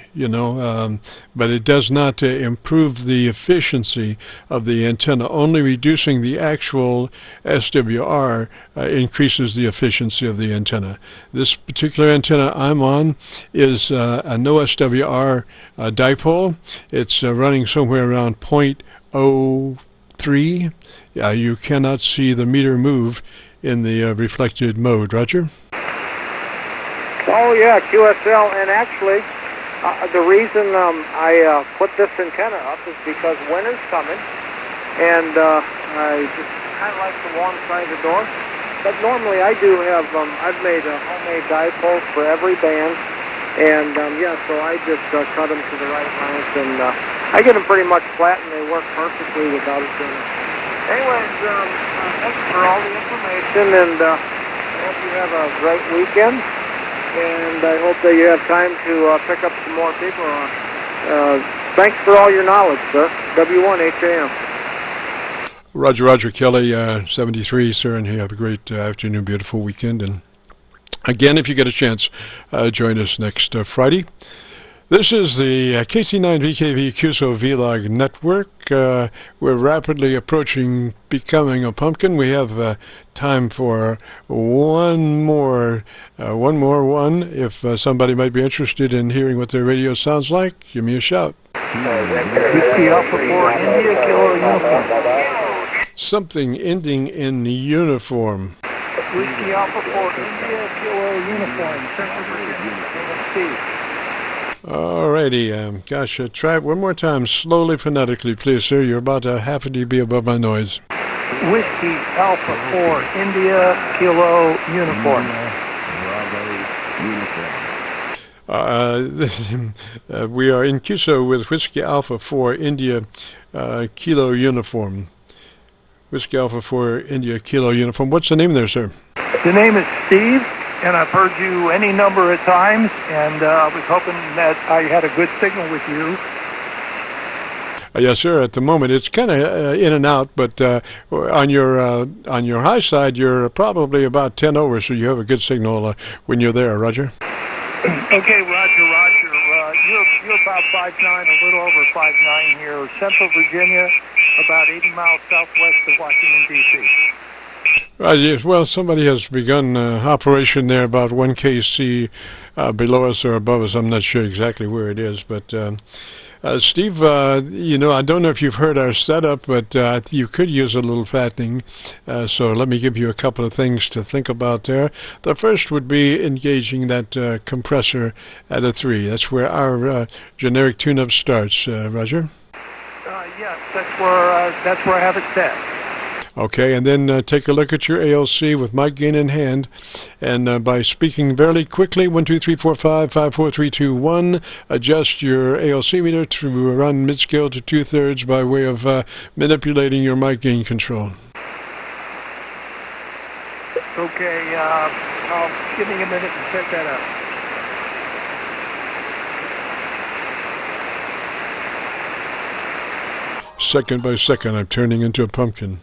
but it does not improve the efficiency of the antenna. Only reducing the actual SWR increases the efficiency of the antenna. This particular antenna I'm on is a no SWR dipole. It's running somewhere around 0.03. You cannot see the meter move in the reflected mode. Roger? Oh yeah, QSL, and actually, The reason I put this antenna up is because winter's coming, and I just kind of like the warm side of the door. But normally I do have, I've made a homemade dipole for every band, and yeah, so I just cut them to the right length, and I get them pretty much flat, and they work perfectly without a tuner. Anyways, thanks for all the information, and I hope you have a great weekend, and I hope that you have time to pick up some more people. Thanks for all your knowledge, sir. W1HAM. Roger, Kelly, 73, sir, and have a great afternoon, beautiful weekend. And again, if you get a chance, join us next Friday. This is the KC9VKV QSO-VLOG network. We're rapidly approaching becoming a pumpkin. We have time for one more. If somebody might be interested in hearing what their radio sounds like, give me a shout. Whiskey Alpha 4 India Kilo Uniform. Something ending in uniform. Whiskey Alpha 4 India Kilo Uniform. Central Virginia. Steve. Alrighty, gosh, try it one more time, slowly, phonetically, please, sir. You're about a half a dB above my noise. Whiskey Alpha 4 India Kilo Uniform. We are in QSO with Whiskey Alpha 4 India Kilo Uniform. Whiskey Alpha 4 India Kilo Uniform. What's the name there, sir? The name is Steve, and I've heard you any number of times, and I was hoping that I had a good signal with you. Yes, sir. At the moment, it's kind of in and out, but on your high side, you're probably about 10 over, so you have a good signal when you're there. Roger. Okay, Roger. You're about 5'9", a little over 5'9" here, Central Virginia, about 80 miles southwest of Washington, D.C. Yes, well, somebody has begun operation there about 1 KC below us or above us. I'm not sure exactly where it is, but Steve, I don't know if you've heard our setup, but you could use a little fattening. So let me give you a couple of things to think about there. The first would be engaging that compressor at a 3. That's where our generic tune-up starts. Roger? Yes, that's where I have it set. Okay, and then take a look at your ALC with mic gain in hand, and by speaking very quickly, 1, 2, 3, 4, 5, 5, 4, 3, 2, 1, adjust your ALC meter to run mid-scale to 2/3 by way of manipulating your mic gain control. Okay, give me a minute to set that up. Second by second, I'm turning into a pumpkin.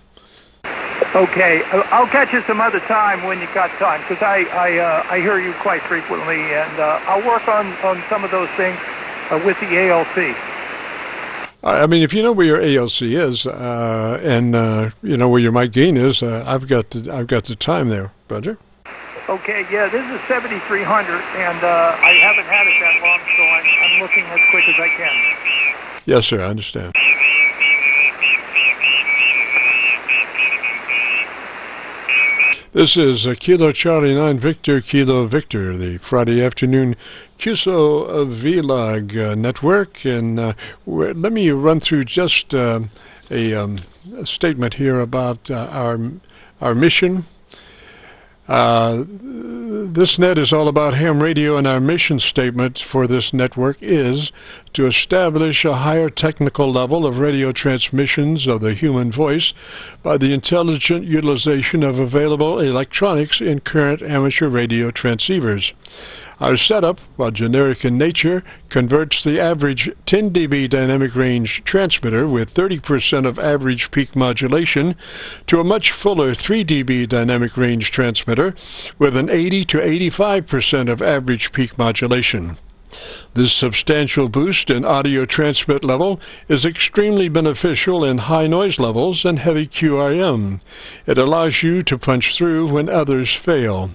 Okay, I'll catch you some other time when you got time, because I hear you quite frequently, and I'll work on some of those things with the ALC. I mean, if you know where your ALC is, and you know where your mic gain is, I've got the time there, Roger. Okay, yeah, this is 7300, and I haven't had it that long, so I'm looking as quick as I can. Yes, sir, I understand. This is Kilo Charlie 9 Victor Kilo Victor, the Friday afternoon QSO-VLOG network, and let me run through just a statement here about our mission. This net is all about ham radio, and our mission statement for this network is to establish a higher technical level of radio transmissions of the human voice by the intelligent utilization of available electronics in current amateur radio transceivers. Our setup, while generic in nature, converts the average 10 dB dynamic range transmitter with 30% of average peak modulation to a much fuller 3 dB dynamic range transmitter with an 80 to 85% of average peak modulation. This substantial boost in audio transmit level is extremely beneficial in high noise levels and heavy QRM. It allows you to punch through when others fail.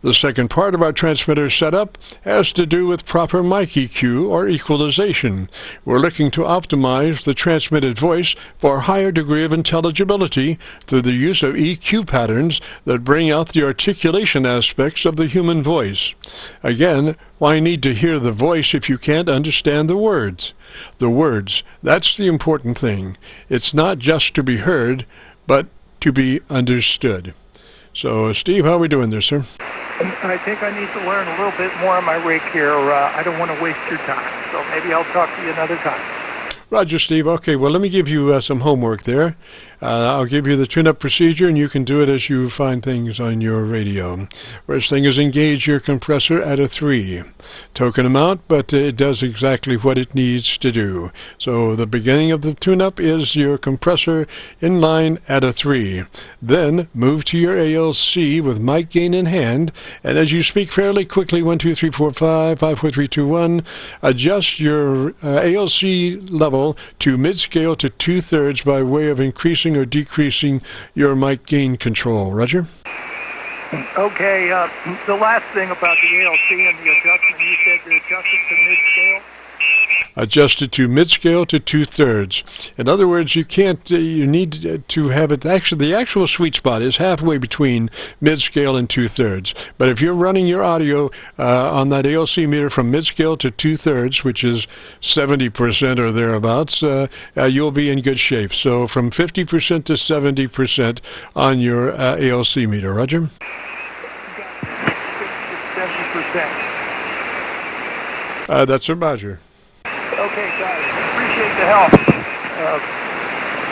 The second part of our transmitter setup has to do with proper mic EQ or equalization. We're looking to optimize the transmitted voice for a higher degree of intelligibility through the use of EQ patterns that bring out the articulation aspects of the human voice. Again, why need to hear the voice if if you can't understand the words. The words, that's the important thing. It's not just to be heard, but to be understood. So, Steve, how are we doing there, sir? I think I need to learn a little bit more on my rig here. I don't want to waste your time, so maybe I'll talk to you another time. Roger, Steve. Okay, well, let me give you some homework there. I'll give you the tune-up procedure, and you can do it as you find things on your radio. First thing is engage your compressor at a 3. Token amount, but it does exactly what it needs to do. So the beginning of the tune-up is your compressor in line at a 3. Then move to your ALC with mic gain in hand, and as you speak fairly quickly, 1, 2, 3, 4, 5, 5, 4, 3, 2, 1, adjust your ALC level to mid-scale to 2/3 by way of increasing or decreasing your mic gain control. Roger? Okay, the last thing about the ALC and the adjustment, you said to adjust it to mid-scale? Adjusted to mid-scale to 2/3. In other words, you can't. You need to have it. Actually, the actual sweet spot is halfway between mid-scale and 2/3. But if you're running your audio on that ALC meter from mid-scale to 2/3, which is 70% or thereabouts, you'll be in good shape. So from 50% to 70% on your ALC meter. Roger. 70%. That's a Roger. Okay, guys, appreciate the help.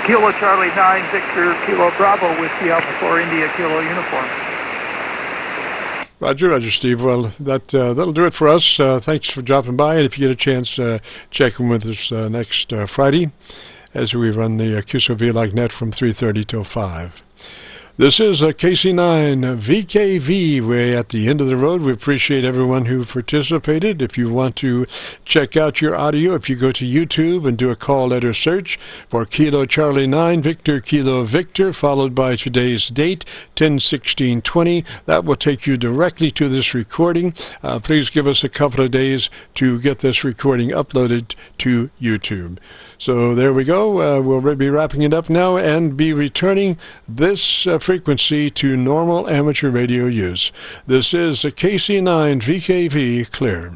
Kilo Charlie 9, Victor Kilo Bravo, Whiskey Alpha 4 India Kilo Uniform. Roger, Roger, Steve. Well, that'll do it for us. Thanks for dropping by, and if you get a chance, check in with us next Friday as we run the QSO-VLOG net from 3:30 till 5. This is KC9VKV. We're at the end of the road. We appreciate everyone who participated. If you want to check out your audio, if you go to YouTube and do a call letter search for Kilo Charlie 9, Victor Kilo Victor, followed by today's date, 10/16/20, that will take you directly to this recording. Please give us a couple of days to get this recording uploaded to YouTube. So there we go. We'll be wrapping it up now and be returning this frequency to normal amateur radio use. This is a KC9VKV clear.